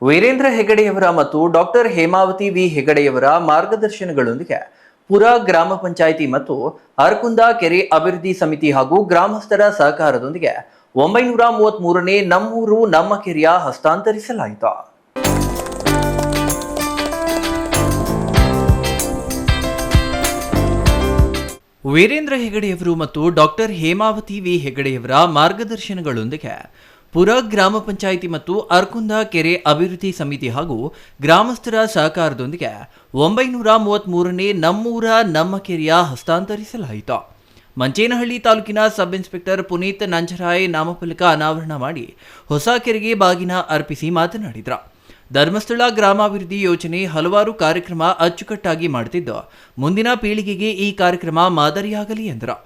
ವೀರೇಂದ್ರ ಹೆಗಡೆಯವರ ಮತ್ತು ಡಾಕ್ಟರ್ ಹೇಮಾವತಿ ವಿ ಹೆಗಡೆಯವರ ಮಾರ್ಗದರ್ಶನಗಳೊಂದಿಗೆ ಪುರಾ ಗ್ರಾಮ ಪಂಚಾಯಿತಿ ಮತ್ತು ಅರ್ಕುಂದ ಕೆರೆ ಅಭಿವೃದ್ಧಿ ಸಮಿತಿ ಹಾಗೂ ಗ್ರಾಮಸ್ಥರ ಸಹಕಾರದೊಂದಿಗೆ 933ನೇ ನಮ್ಮೂರು ನಮ್ಮ ಕೆರೆಯ ಹಸ್ತಾಂತರಿಸಲಾಯಿತು. ವೀರೇಂದ್ರ ಹೆಗಡೆಯವರು ಮತ್ತು ಡಾಕ್ಟರ್ ಹೇಮಾವತಿ ವಿ ಹೆಗಡೆಯವರ ಮಾರ್ಗದರ್ಶನಗಳೊಂದಿಗೆ ಪುರ ಗ್ರಾಮ ಪಂಚಾಯಿತಿ ಮತ್ತು ಅರ್ಕುಂದ ಕೆರೆ ಅಭಿವೃದ್ಧಿ ಸಮಿತಿ ಹಾಗೂ ಗ್ರಾಮಸ್ಥರ ಸಹಕಾರದೊಂದಿಗೆ 933ನೇ ನಮ್ಮೂರ ನಮ್ಮ ಕೆರೆಯ ಹಸ್ತಾಂತರಿಸಲಾಯಿತು. ಮಂಚೇನಹಳ್ಳಿ ತಾಲೂಕಿನ ಸಬ್ ಇನ್ಸ್ಪೆಕ್ಟರ್ ಪುನೀತ್ ನಂಜರಾಯ್ ನಾಮಫಲಕ ಅನಾವರಣ ಮಾಡಿ ಹೊಸ ಕೆರೆಗೆ ಬಾಗಿನ ಅರ್ಪಿಸಿ ಮಾತನಾಡಿದರು. ಧರ್ಮಸ್ಥಳ ಗ್ರಾಮಾಭಿವೃದ್ಧಿ ಯೋಜನೆ ಹಲವಾರು ಕಾರ್ಯಕ್ರಮ ಅಚ್ಚುಕಟ್ಟಾಗಿ ಮಾಡುತ್ತಿದ್ದು ಮುಂದಿನ ಪೀಳಿಗೆಗೆ ಈ ಕಾರ್ಯಕ್ರಮ ಮಾದರಿಯಾಗಲಿ ಎಂದರು.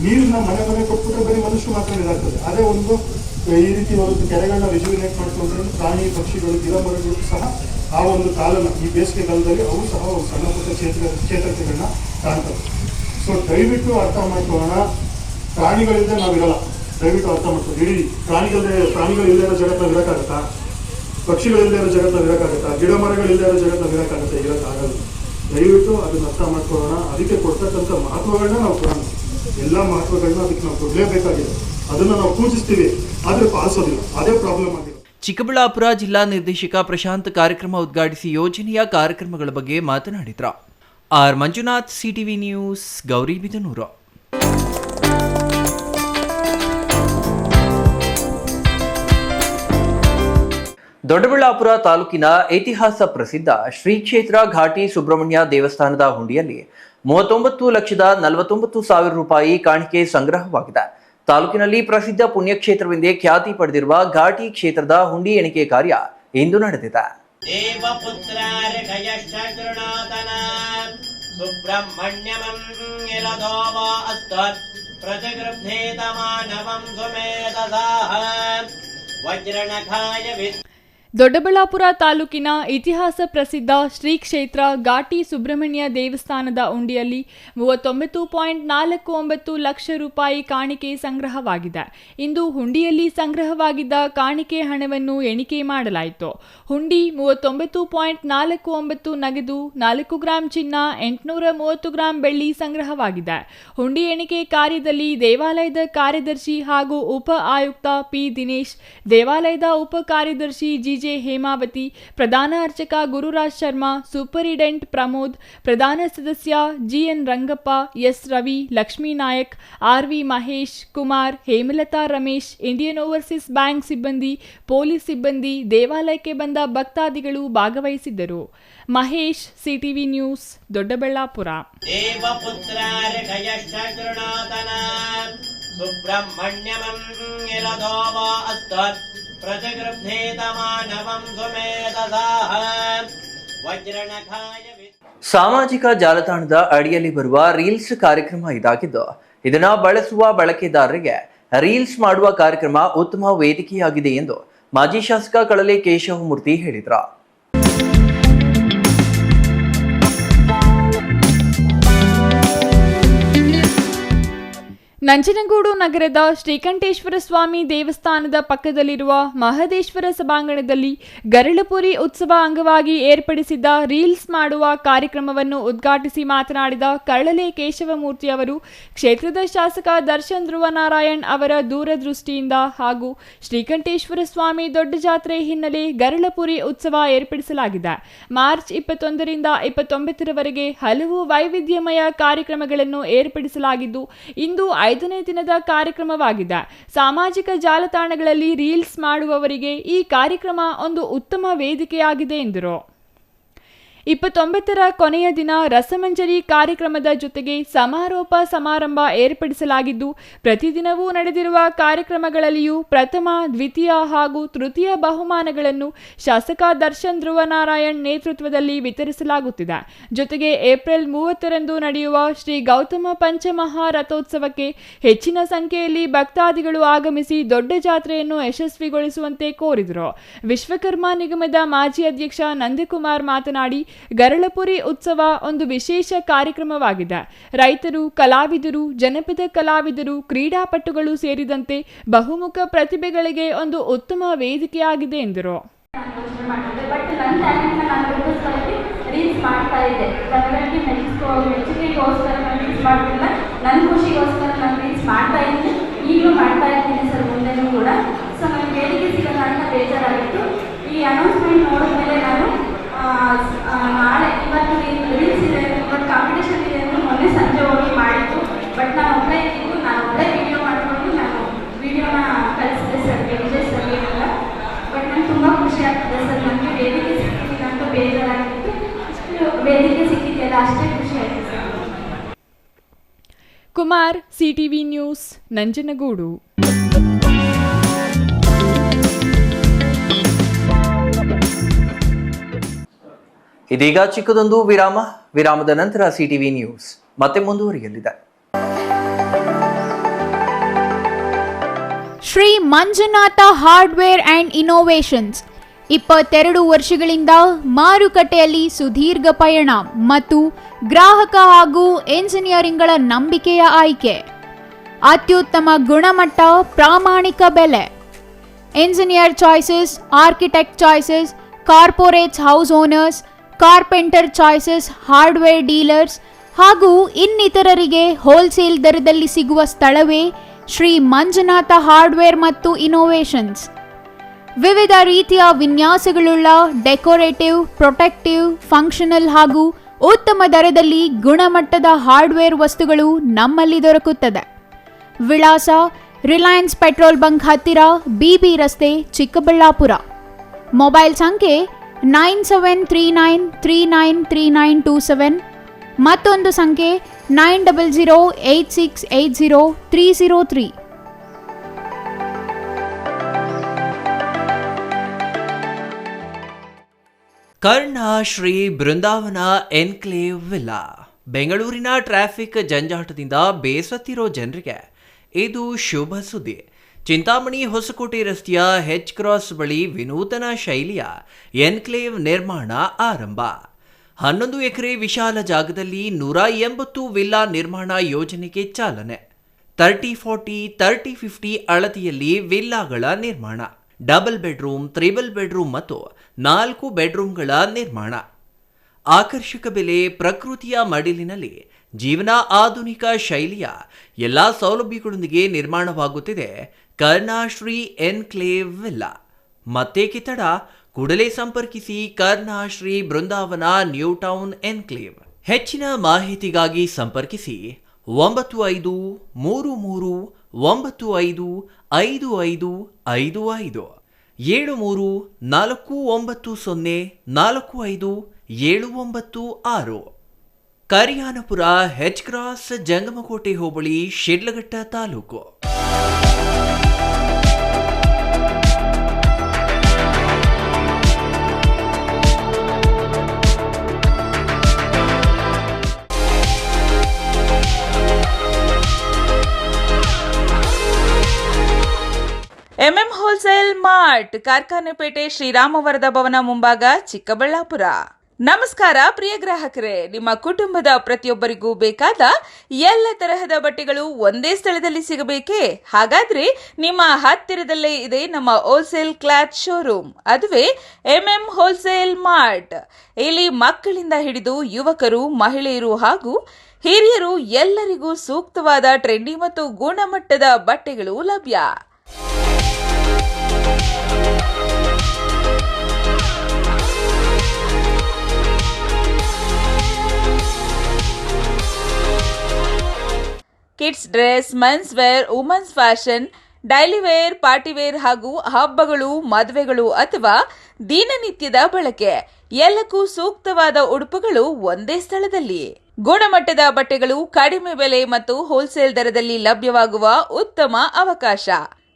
ನೀರನ್ನ ಮನೆ ಮನೆ ಕೊಟ್ಬಿಟ್ರೆ ಬರೀ ಮನುಷ್ಯರು ಮಾತ್ರ ಇದಾಗ್ತದೆ. ಅದೇ ಒಂದು ಈ ರೀತಿ ಒಂದು ಕೆರೆಗಳನ್ನ ರಿಜುವಿನೇಟ್ ಮಾಡ್ಕೊಂಡ್ರೆ ಪ್ರಾಣಿ ಪಕ್ಷಿಗಳು ಗಿಡ ಮರಗಳು ಸಹ ಆ ಒಂದು ಕಾಲನ ಈ ಬೇಸಿಗೆ ಕಾಲದಲ್ಲಿ ಅವು ಸಹ ಒಂದು ಸಣ್ಣ ಪುಟ್ಟ ಚೇತರಿಕೆಗಳನ್ನ ಕಾಣ್ತವೆ. ಸೊ ದಯವಿಟ್ಟು ಅರ್ಥ ಮಾಡ್ಕೊಳ್ಳೋಣ, ಪ್ರಾಣಿಗಳಿಂದ ನಾವಿರಲ್ಲ. ದಯವಿಟ್ಟು ಅರ್ಥ ಮಾಡ್ಕೊಳ್ಳಿ. ಇಡೀ ಪ್ರಾಣಿಗಳಿಲ್ಲದೆ ಇರೋ ಜಗತ್ತಲ್ಲಿ ಇರೋಕ್ಕಾಗತ್ತಾ? ಪಕ್ಷಿಗಳಿಲ್ಲದೆ ಇರೋ ಜಗತ್ತಲ್ಲಿ ಇರೋಕ್ಕಾಗತ್ತಾ? ಗಿಡ ಮರಗಳಿಲ್ಲದೆ ಇರೋ ಜಗತ್ತಲ್ಲಿ ಇರೋಕ್ಕಾಗತ್ತೆ? ಇರೋಕ್ಕಾಗಲ್ಲ. ದಯವಿಟ್ಟು ಅದನ್ನ ಅರ್ಥ ಮಾಡ್ಕೊಳ್ಳೋಣ. ಅದಕ್ಕೆ ಕೊಡ್ತಕ್ಕಂಥ ಮಹತ್ವಗಳನ್ನ ನಾವು ಕೊಡೋಣ. ಎಲ್ಲ ಮಹತ್ವಗಳನ್ನ ಅದಕ್ಕೆ ನಾವು ಕೊಡಲೇಬೇಕಾಗಿದೆ. ಅದನ್ನು ನಾವು ಪೂಜಿಸ್ತೀವಿ, ಆದರೆ ಪಾಲಿಸೋದಿಲ್ಲ. ಅದೇ ಪ್ರಾಬ್ಲಮ್ ಆಗಿದೆ. ಚಿಕ್ಕಬಳ್ಳಾಪುರ ಜಿಲ್ಲಾ ನಿರ್ದೇಶಕ ಪ್ರಶಾಂತ್ ಕಾರ್ಯಕ್ರಮ ಉದ್ಘಾಟಿಸಿ ಯೋಜನೆಯ ಕಾರ್ಯಕ್ರಮಗಳ ಬಗ್ಗೆ ಮಾತನಾಡಿದರು. R Manjunath, CTV news, Gauribidanur. Doddaballapur ತಾಲೂಕಿನ ಇತಿಹಾಸ ಪ್ರಸಿದ್ಧ ಶ್ರೀ ಕ್ಷೇತ್ರ ಘಾಟಿ ಸುಬ್ರಹ್ಮಣ್ಯ ದೇವಸ್ಥಾನದ ಹುಂಡಿಯಲ್ಲಿ 39,49,000 ರೂಪಾಯಿ ಕಾಣಿಕೆ ಸಂಗ್ರಹವಾಗಿದೆ. ತಾಲೂಕಿನಲ್ಲಿ ಪ್ರಸಿದ್ಧ ಪುಣ್ಯಕ್ಷೇತ್ರವೆಂದೇ ಖ್ಯಾತಿ ಪಡೆದಿರುವ ಘಾಟಿ ಕ್ಷೇತ್ರದ ಹುಂಡಿ ಎಣಿಕೆ ಕಾರ್ಯ ಇಂದು ನಡೆದಿದೆ. ದೊಡ್ಡಬಳ್ಳಾಪುರ ತಾಲೂಕಿನ ಇತಿಹಾಸ ಪ್ರಸಿದ್ಧ ಶ್ರೀ ಕ್ಷೇತ್ರ ಘಾಟಿ ಸುಬ್ರಹ್ಮಣ್ಯ ದೇವಸ್ಥಾನದ ಉಂಡಿಯಲ್ಲಿ 39.49 ಲಕ್ಷ ರೂಪಾಯಿ ಕಾಣಿಕೆ ಸಂಗ್ರಹವಾಗಿದೆ. ಇಂದು ಹುಂಡಿಯಲ್ಲಿ ಸಂಗ್ರಹವಾಗಿದ್ದ ಕಾಣಿಕೆ ಹಣವನ್ನು ಎಣಿಕೆ ಮಾಡಲಾಯಿತು. ಹುಂಡಿ 39.49 ನಗದು, 4 ಗ್ರಾಂ ಚಿನ್ನ, 830 ಗ್ರಾಂ ಬೆಳ್ಳಿ ಸಂಗ್ರಹವಾಗಿದೆ. ಹುಂಡಿ ಎಣಿಕೆ ಕಾರ್ಯದಲ್ಲಿ ದೇವಾಲಯದ ಕಾರ್ಯದರ್ಶಿ ಹಾಗೂ ಉಪ ಆಯುಕ್ತ P. ದಿನೇಶ್, ದೇವಾಲಯದ ಉಪ ಕಾರ್ಯದರ್ಶಿ G. ಹೇಮಾವತಿ, ಪ್ರಧಾನ ಅರ್ಚಕ ಗುರುರಾಜ್ ಶರ್ಮಾ, ಸೂಪರಿಡೆಂಟ್ ಪ್ರಮೋದ್, ಪ್ರಧಾನ ಸದಸ್ಯ GN Rangappa, S. Ravi, Lakshmi Nayak, RV Mahesh, Kumar, Hemalatha Ramesh, Indian Overseas Bank ಸಿಬ್ಬಂದಿ, ಪೊಲೀಸ್ ಸಿಬ್ಬಂದಿ, ದೇವಾಲಯಕ್ಕೆ ಬಂದ ಭಕ್ತಾದಿಗಳು ಭಾಗವಹಿಸಿದ್ದರು. Mahesh, CTV news, Doddaballapur. ಸಾಮಾಜಿಕ ಜಾಲತಾಣದ ಅಡಿಯಲ್ಲಿ ಬರುವ ರೀಲ್ಸ್ ಕಾರ್ಯಕ್ರಮ ಇದಾಗಿದ್ದು, ಇದನ್ನ ಬಳಸುವ ಬಳಕೆದಾರರಿಗೆ ರೀಲ್ಸ್ ಮಾಡುವ ಕಾರ್ಯಕ್ರಮ ಉತ್ತಮ ವೇದಿಕೆಯಾಗಿದೆ ಎಂದು ಮಾಜಿ ಶಾಸಕ ಕಳಲೆ ಕೇಶವಮೂರ್ತಿ ಹೇಳಿದರು. ನಂಜನಗೂಡು ನಗರದ ಶ್ರೀಕಂಠೇಶ್ವರ ಸ್ವಾಮಿ ದೇವಸ್ಥಾನದ ಪಕ್ಕದಲ್ಲಿರುವ ಮಹದೇಶ್ವರ ಸಭಾಂಗಣದಲ್ಲಿ ಗರಳಪುರಿ ಉತ್ಸವ ಅಂಗವಾಗಿ ಏರ್ಪಡಿಸಿದ್ದ ರೀಲ್ಸ್ ಮಾಡುವ ಕಾರ್ಯಕ್ರಮವನ್ನು ಉದ್ಘಾಟಿಸಿ ಮಾತನಾಡಿದ ಕಳ್ಳಲೆ ಕೇಶವಮೂರ್ತಿ ಅವರು ಕ್ಷೇತ್ರದ ಶಾಸಕ ದರ್ಶನ್ ಧ್ರುವನಾರಾಯಣ್ ಅವರ ದೂರದೃಷ್ಟಿಯಿಂದ ಹಾಗೂ ಶ್ರೀಕಂಠೇಶ್ವರ ಸ್ವಾಮಿ ದೊಡ್ಡ ಜಾತ್ರೆ ಹಿನ್ನೆಲೆ ಗರಳಪುರಿ ಉತ್ಸವ ಏರ್ಪಡಿಸಲಾಗಿದೆ. ಮಾರ್ಚ್ 21ರಿಂದ 29ರವರೆಗೆ ಹಲವು ವೈವಿಧ್ಯಮಯ ಕಾರ್ಯಕ್ರಮಗಳನ್ನು ಏರ್ಪಡಿಸಲಾಗಿದ್ದು ಇಂದು 5ನೇ ದಿನದ ಕಾರ್ಯಕ್ರಮವಾಗಿದೆ. ಸಾಮಾಜಿಕ ಜಾಲತಾಣಗಳಲ್ಲಿ ರೀಲ್ಸ್ ಮಾಡುವವರಿಗೆ ಈ ಕಾರ್ಯಕ್ರಮ ಒಂದು ಉತ್ತಮ ವೇದಿಕೆಯಾಗಿದೆ ಎಂದರು. 29ರ ಕೊನೆಯ ದಿನ ರಸಮಂಜರಿ ಕಾರ್ಯಕ್ರಮದ ಜೊತೆಗೆ ಸಮಾರೋಪ ಸಮಾರಂಭ ಏರ್ಪಡಿಸಲಾಗಿದ್ದು ಪ್ರತಿದಿನವೂ ನಡೆದಿರುವ ಕಾರ್ಯಕ್ರಮಗಳಲ್ಲಿಯೂ ಪ್ರಥಮ, ದ್ವಿತೀಯ ಹಾಗೂ ತೃತೀಯ ಬಹುಮಾನಗಳನ್ನು ಶಾಸಕ ದರ್ಶನ್ ಧ್ರುವನಾರಾಯಣ್ ನೇತೃತ್ವದಲ್ಲಿ ವಿತರಿಸಲಾಗುತ್ತಿದೆ. ಜೊತೆಗೆ ಏಪ್ರಿಲ್ 30ರಂದು ನಡೆಯುವ ಶ್ರೀ ಗೌತಮ ಪಂಚಮಹಾ ರಥೋತ್ಸವಕ್ಕೆ ಹೆಚ್ಚಿನ ಸಂಖ್ಯೆಯಲ್ಲಿ ಭಕ್ತಾದಿಗಳು ಆಗಮಿಸಿ ದೊಡ್ಡ ಜಾತ್ರೆಯನ್ನು ಯಶಸ್ವಿಗೊಳಿಸುವಂತೆ ಕೋರಿದರು. ವಿಶ್ವಕರ್ಮ ನಿಗಮದ ಮಾಜಿ ಅಧ್ಯಕ್ಷ ನಂದಕುಮಾರ್ ಮಾತನಾಡಿ, ಗರಳಪುರಿ ಉತ್ಸವ ಒಂದು ವಿಶೇಷ ಕಾರ್ಯಕ್ರಮವಾಗಿದೆ. ರೈತರು, ಕಲಾವಿದರು, ಜನಪದ ಕಲಾವಿದರು, ಕ್ರೀಡಾಪಟುಗಳು ಸೇರಿದಂತೆ ಬಹುಮುಖ ಪ್ರತಿಭೆಗಳಿಗೆ ಒಂದು ಉತ್ತಮ ವೇದಿಕೆಯಾಗಿದೆ ಎಂದರು. ರೀಲ್ಸ್ ಮಾಡ್ತಾ ಇದ್ದೆ, ಮೆಚ್ಚುಗೆಗೋಸ್ಕರ ನಾನು ರೀಲ್ಸ್ ಮಾಡ್ತಿಲ್ಲ, ನನ್ನ ಖುಷಿಗೋಸ್ಕರ ನಾನು ರೀಲ್ಸ್ ಮಾಡ್ತಾ ಇದ್ದೀನಿ, ಈಗಲೂ ಮಾಡ್ತಾ ಇದ್ದೀನಿ ಸರ್, ಮುಂದೆನೂ ಕೂಡ. ಸೊ ನನಗೆ ವೇದಿಕೆ ಸಿಗೋಣ ಅಂತ ಬೇಜಾರಾಗಿತ್ತು. ಈ ಅನೌನ್ಸ್ಮೆಂಟ್ ನೋಡಿದ್ಮೇಲೆ ನಾನು ನಾಳೆ ಇವತ್ತು ರೀಲ್ಸ್ ಇದೆ, ಇವತ್ತು ಕಾಂಪಿಟೇಷನ್ ಇದೆ ಅಂತ ಮೊನ್ನೆ ಸಂಜೆ ಹೋಗಿ ಮಾಡಿದ್ದು. ಬಟ್ ನಾನು ಒಬ್ಬಳೇ ಇದ್ದು, ನಾನು ಒಬ್ಬಳೇ ವಿಡಿಯೋ ಮಾಡಿಕೊಂಡು ನಾನು ವಿಡಿಯೋನ ಕಳಿಸಿದೆ ಸರ್, ವಿಜಯ್ ಸರ್ಗೆ ಎಲ್ಲ. ಬಟ್ ನನಗೆ ತುಂಬ ಖುಷಿ ಆಗ್ತದೆ ಸರ್, ನನಗೆ ವೇದಿಕೆ ಸಿಕ್ಕಿಲ್ಲ ಅಂತ ಬೇಜಾರಾಗಿತ್ತು. ಇಷ್ಟು ವೇದಿಕೆ ಸಿಕ್ಕಿದೆಯಲ್ಲ ಅಷ್ಟೇ ಖುಷಿ ಆಯಿತು sir. Kumar, CTV news, Nanjangud. ಇದೀಗ ಚಿಕ್ಕದೊಂದು ವಿರಾಮದ ನಂತರ ಸಿಟಿವಿ ನ್ಯೂಸ್ ಮತ್ತೆ ಮುಂದುವರಿಯಲಿದೆ. Shri Manjunatha hardware and innovations 22 ವರ್ಷಗಳಿಂದ ಮಾರುಕಟ್ಟೆಯಲ್ಲಿ ಸುದೀರ್ಘ ಪಯಣ ಮತ್ತು ಗ್ರಾಹಕ ಹಾಗೂ ಎಂಜಿನಿಯರಿಂಗ್ಗಳ ನಂಬಿಕೆಯ ಆಯ್ಕೆ. ಅತ್ಯುತ್ತಮ ಗುಣಮಟ್ಟ, ಪ್ರಾಮಾಣಿಕ ಬೆಲೆ. Engineer choices, architect choices, corporates house owners, carpenter choices, hardware dealers ಹಾಗೂ ಇನ್ನಿತರರಿಗೆ ಹೋಲ್ಸೇಲ್ ದರದಲ್ಲಿ ಸಿಗುವ ಸ್ಥಳವೇ ಶ್ರೀ ಮಂಜುನಾಥ ಹಾರ್ಡ್ವೇರ್ ಮತ್ತು ಇನ್ನೋವೇಷನ್ಸ್. ವಿವಿಧ ರೀತಿಯ ವಿನ್ಯಾಸಗಳುಳ್ಳ ಡೆಕೋರೇಟಿವ್, ಪ್ರೊಟೆಕ್ಟಿವ್, ಫಂಕ್ಷನಲ್ ಹಾಗೂ ಉತ್ತಮ ದರದಲ್ಲಿ ಗುಣಮಟ್ಟದ ಹಾರ್ಡ್ವೇರ್ ವಸ್ತುಗಳು ನಮ್ಮಲ್ಲಿ ದೊರಕುತ್ತದೆ. ವಿಳಾಸ: ರಿಲಯನ್ಸ್ ಪೆಟ್ರೋಲ್ ಬಂಕ್ ಹತ್ತಿರ, ಬಿಬಿ ರಸ್ತೆ, ಚಿಕ್ಕಬಳ್ಳಾಪುರ. ಮೊಬೈಲ್ ಸಂಖ್ಯೆ 9739393927, ಮತ್ತೊಂದು ಸಂಖ್ಯೆ 9008680303. ಕರ್ಣ ಶ್ರೀ ಬೃಂದಾವನ ಎನ್ಕ್ಲೇವ್ ವಿಲ್ಲಾ. ಬೆಂಗಳೂರಿನ ಟ್ರಾಫಿಕ್ ಜಂಜಾಟದಿಂದ ಬೇಸತ್ತಿರೋ ಜನರಿಗೆ ಇದು ಶುಭ ಸುದ್ದಿ. ಚಿಂತಾಮಣಿ ಹೊಸಕೋಟೆ ರಸ್ತೆಯ ಹೆಚ್ ಕ್ರಾಸ್ ಬಳಿ ವಿನೂತನ ಶೈಲಿಯ ಎನ್ಕ್ಲೇವ್ ನಿರ್ಮಾಣ ಆರಂಭ. 11 ಎಕರೆ ವಿಶಾಲ ಜಾಗದಲ್ಲಿ 180 ವಿಲ್ಲಾ ನಿರ್ಮಾಣ ಯೋಜನೆಗೆ ಚಾಲನೆ. 30-40, 30-50 ಅಳತೆಯಲ್ಲಿ ವಿಲ್ಲಾಗಳ ನಿರ್ಮಾಣ. ಡಬಲ್ ಬೆಡ್ರೂಮ್, ತ್ರಿಬಲ್ ಬೆಡ್ರೂಮ್ ಮತ್ತು 4 ಬೆಡ್ರೂಮ್ಗಳ ನಿರ್ಮಾಣ. ಆಕರ್ಷಕ ಬೆಲೆ, ಪ್ರಕೃತಿಯ ಮಡಿಲಿನಲ್ಲಿ ಜೀವನ, ಆಧುನಿಕ ಶೈಲಿಯ ಎಲ್ಲ ಸೌಲಭ್ಯಗಳೊಂದಿಗೆ ನಿರ್ಮಾಣವಾಗುತ್ತಿದೆ ಕರ್ಣಶ್ರೀ ಎನ್ಕ್ಲೇವ್ ವಿಲ್ಲಾ. ಮತ್ತೇಕೆ ತಡ? ಕೂಡಲೇ ಸಂಪರ್ಕಿಸಿ Karnashree Brindavan new town enclave. ಹೆಚ್ಚಿನ ಮಾಹಿತಿಗಾಗಿ ಸಂಪರ್ಕಿಸಿ 9535955555 7349045796. ಕರಿಯಾನಪುರ, ಹೆಚ್ ಕ್ರಾಸ್, ಜಂಗಮಕೋಟೆ ಹೋಬಳಿ, Sidlaghatta taluk. MM wholesale mart, Karkhanepete, ಶ್ರೀರಾಮವರದ ಭವನ ಮುಂಭಾಗ, ಚಿಕ್ಕಬಳ್ಳಾಪುರ. ನಮಸ್ಕಾರ ಪ್ರಿಯ ಗ್ರಾಹಕರೇ, ನಿಮ್ಮ ಕುಟುಂಬದ ಪ್ರತಿಯೊಬ್ಬರಿಗೂ ಬೇಕಾದ ಎಲ್ಲ ತರಹದ ಬಟ್ಟೆಗಳು ಒಂದೇ ಸ್ಥಳದಲ್ಲಿ ಸಿಗಬೇಕೇ? ಹಾಗಾದ್ರೆ ನಿಮ್ಮ ಹತ್ತಿರದಲ್ಲೇ ಇದೆ ನಮ್ಮ ಹೋಲ್ಸೇಲ್ ಕ್ಲಾತ್ ಶೋರೂಮ್, ಅದುವೇ MM ಹೋಲ್ಸೇಲ್ ಮಾರ್ಟ್. ಇಲ್ಲಿ ಮಕ್ಕಳಿಂದ ಹಿಡಿದು ಯುವಕರು, ಮಹಿಳೆಯರು ಹಾಗೂ ಹಿರಿಯರು ಎಲ್ಲರಿಗೂ ಸೂಕ್ತವಾದ ಟ್ರೆಂಡಿ ಮತ್ತು ಗುಣಮಟ್ಟದ ಬಟ್ಟೆಗಳು ಲಭ್ಯ. Kids dress, men's wear, women's fashion, daily wear, party wear ಹಾಗೂ ಹಬ್ಬಗಳು, ಮದುವೆಗಳು ಅಥವಾ ದಿನನಿತ್ಯದ ಬಳಕೆ ಎಲ್ಲಕ್ಕೂ ಸೂಕ್ತವಾದ ಉಡುಪುಗಳು ಒಂದೇ ಸ್ಥಳದಲ್ಲಿ. ಗುಣಮಟ್ಟದ ಬಟ್ಟೆಗಳು ಕಡಿಮೆ ಬೆಲೆ ಮತ್ತು ಹೋಲ್ಸೇಲ್ ದರದಲ್ಲಿ ಲಭ್ಯವಾಗುವ ಉತ್ತಮ ಅವಕಾಶ.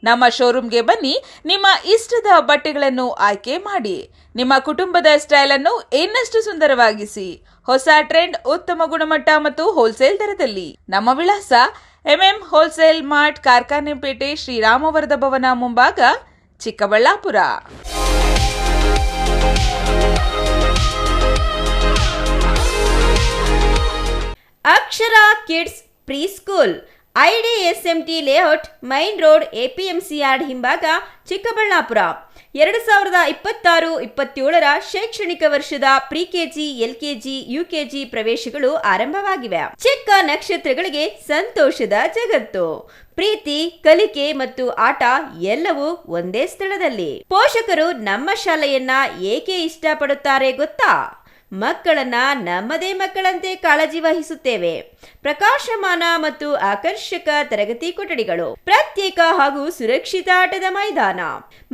ನಮ್ಮ ಶೋರೂಮ್ಗೆ ಬನ್ನಿ, ನಿಮ್ಮ ಇಷ್ಟದ ಬಟ್ಟೆಗಳನ್ನು ಆಯ್ಕೆ ಮಾಡಿ, ನಿಮ್ಮ ಕುಟುಂಬದ ಸ್ಟೈಲ್ ಅನ್ನು ಇನ್ನಷ್ಟು ಸುಂದರವಾಗಿಸಿ. ಹೊಸ ಟ್ರೆಂಡ್, ಉತ್ತಮ ಗುಣಮಟ್ಟ ಮತ್ತು ಹೋಲ್ಸೇಲ್ ದರದಲ್ಲಿ. ನಮ್ಮ ವಿಳಾಸ MM ಹೋಲ್ಸೇಲ್ ಮಾರ್ಟ್, ಕಾರ್ಖಾನೆಪೇಟೆ, ಶ್ರೀರಾಮವರದ ಭವನ ಮುಂಭಾಗ, Chikkaballapur. Akshara kids pre school, IDSMT layout, main road, APMC yard ಹಿಂಭಾಗ, ಚಿಕ್ಕಬಳ್ಳಾಪುರ. 2026-27 ಶೈಕ್ಷಣಿಕ ವರ್ಷದ ಪ್ರಿ-KG, LKG, UKG ಪ್ರವೇಶಗಳು ಆರಂಭವಾಗಿವೆ. ಚಿಕ್ಕ ನಕ್ಷತ್ರಗಳಿಗೆ ಸಂತೋಷದ ಜಗತ್ತು. ಪ್ರೀತಿ, ಕಲಿಕೆ ಮತ್ತು ಆಟ ಎಲ್ಲವೂ ಒಂದೇ ಸ್ಥಳದಲ್ಲಿ. ಪೋಷಕರು ನಮ್ಮ ಶಾಲೆಯನ್ನ ಏಕೆ ಇಷ್ಟಪಡುತ್ತಾರೆ ಗೊತ್ತಾ? ಮಕ್ಕಳನ್ನ ನಮ್ಮದೇ ಮಕ್ಕಳಂತೆ ಕಾಳಜಿ ವಹಿಸುತ್ತೇವೆ. ಪ್ರಕಾಶಮಾನ ಮತ್ತು ಆಕರ್ಷಕ ತರಗತಿ ಕೊಠಡಿಗಳು, ಪ್ರತ್ಯೇಕ ಹಾಗೂ ಸುರಕ್ಷಿತ ಆಟದ ಮೈದಾನ,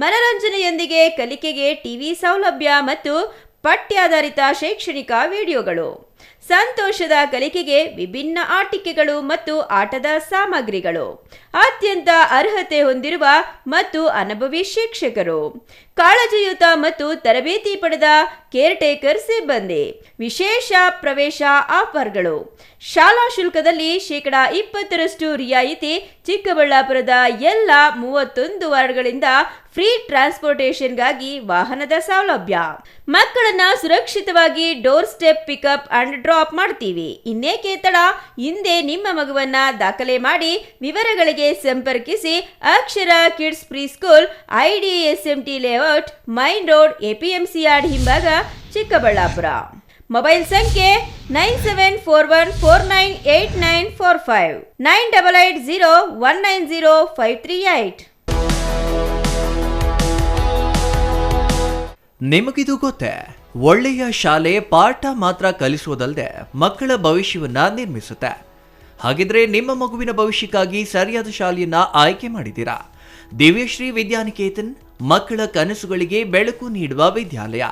ಮನರಂಜನೆಯೊಂದಿಗೆ ಕಲಿಕೆಗೆ ಟಿವಿ ಸೌಲಭ್ಯ ಮತ್ತು ಪಠ್ಯಾಧಾರಿತ ಶೈಕ್ಷಣಿಕ ವಿಡಿಯೋಗಳು, ಸಂತೋಷದ ಕಲಿಕೆಗೆ ವಿಭಿನ್ನ ಆಟಿಕೆಗಳು ಮತ್ತು ಆಟದ ಸಾಮಗ್ರಿಗಳು, ಅತ್ಯಂತ ಅರ್ಹತೆ ಹೊಂದಿರುವ ಮತ್ತು ಅನುಭವಿ ಶಿಕ್ಷಕರು, ಕಾಳಜಿಯುತ ಮತ್ತು ತರಬೇತಿ ಪಡೆದ ಕೇರ್ಟೇಕರ್ ಸಿಬ್ಬಂದಿ, ವಿಶೇಷ ಪ್ರವೇಶ ಆಫರ್ಗಳು, ಶಾಲಾ ಶುಲ್ಕದಲ್ಲಿ 20% ರಿಯಾಯಿತಿ, ಚಿಕ್ಕಬಳ್ಳಾಪುರದ ಎಲ್ಲ 31 ವಾರ್ಡ್ಗಳಿಂದ ಫ್ರೀ ಟ್ರಾನ್ಸ್ಪೋರ್ಟೇಷನ್ಗಾಗಿ ವಾಹನದ ಸೌಲಭ್ಯ. ಮಕ್ಕಳನ್ನ ಸುರಕ್ಷಿತವಾಗಿ door step pickup and drop ಮಾಡ್ತೀವಿ. ಇನ್ನೇಕೆ ತಡ? ಹಿಂದೆ ನಿಮ್ಮ ಮಗುವನ್ನ ದಾಖಲೆ ಮಾಡಿ. ವಿವರಗಳಿಗೆ ಸಂಪರ್ಕಿಸಿ Akshara kids pre school, IDSMT layout, main road, APMC yard ಹಿಂಭಾಗ, ಚಿಕ್ಕಬಳ್ಳಾಪುರ. ಮೊಬೈಲ್ ಸಂಖ್ಯೆ 9741498945, 9880190538. ನಿಮಗಿದು ಗೊತ್ತೇ? ಒಳ್ಳೆಯ ಶಾಲೆ ಪಾಠ ಮಾತ್ರ ಕಲಿಸುವುದಲ್ಲದೆ ಮಕ್ಕಳ ಭವಿಷ್ಯವನ್ನ ನಿರ್ಮಿಸುತ್ತೆ. ಹಾಗಿದ್ರೆ ನಿಮ್ಮ ಮಗುವಿನ ಭವಿಷ್ಯಕ್ಕಾಗಿ ಸರಿಯಾದ ಶಾಲೆಯನ್ನ ಆಯ್ಕೆ ಮಾಡಿದ್ದೀರಾ? ದಿವ್ಯಶ್ರೀ ವಿದ್ಯಾನಿಕೇತನ್ ಮಕ್ಕಳ ಕನಸುಗಳಿಗೆ ಬೆಳಕು ನೀಡುವ ವಿದ್ಯಾಲಯ.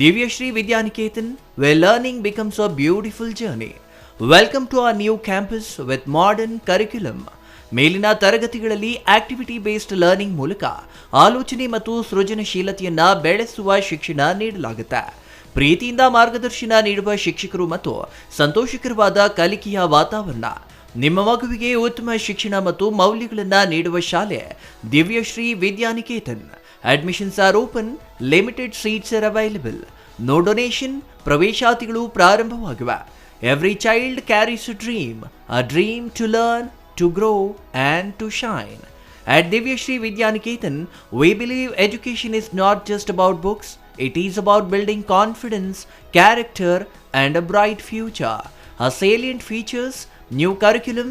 Divyashree Vidyaniketan, where learning becomes a beautiful journey. Welcome to our new campus with modern curriculum. ಮೇಲಿನ ತರಗತಿಗಳಲ್ಲಿ ಆಕ್ಟಿವಿಟಿ ಬೇಸ್ಡ್ ಲರ್ನಿಂಗ್ ಮೂಲಕ ಆಲೋಚನೆ ಮತ್ತು ಸೃಜನಶೀಲತೆಯನ್ನ ಬೆಳೆಸುವ ಶಿಕ್ಷಣ ನೀಡಲಾಗುತ್ತೆ. ಪ್ರೀತಿಯಿಂದ ಮಾರ್ಗದರ್ಶನ ನೀಡುವ ಶಿಕ್ಷಕರು ಮತ್ತು ಸಂತೋಷಕರವಾದ ಕಲಿಕೆಯ ವಾತಾವರಣ. ನಿಮ್ಮ ಮಗುವಿಗೆ ಉತ್ತಮ ಶಿಕ್ಷಣ ಮತ್ತು ಮೌಲ್ಯಗಳನ್ನ ನೀಡುವ ಶಾಲೆ Divyashree Vidyaniketan. Admissions are open, limited seats are available. No donation, ಪ್ರವೇಶಾತಿಗಳು ಪ್ರಾರಂಭವಾಗಿವೆ. Every child carries a dream to learn, to grow and to shine. At Divyashri Vidyaniketan, we believe education is not just about books, it is about building confidence, character and a bright future. Our salient features: new curriculum,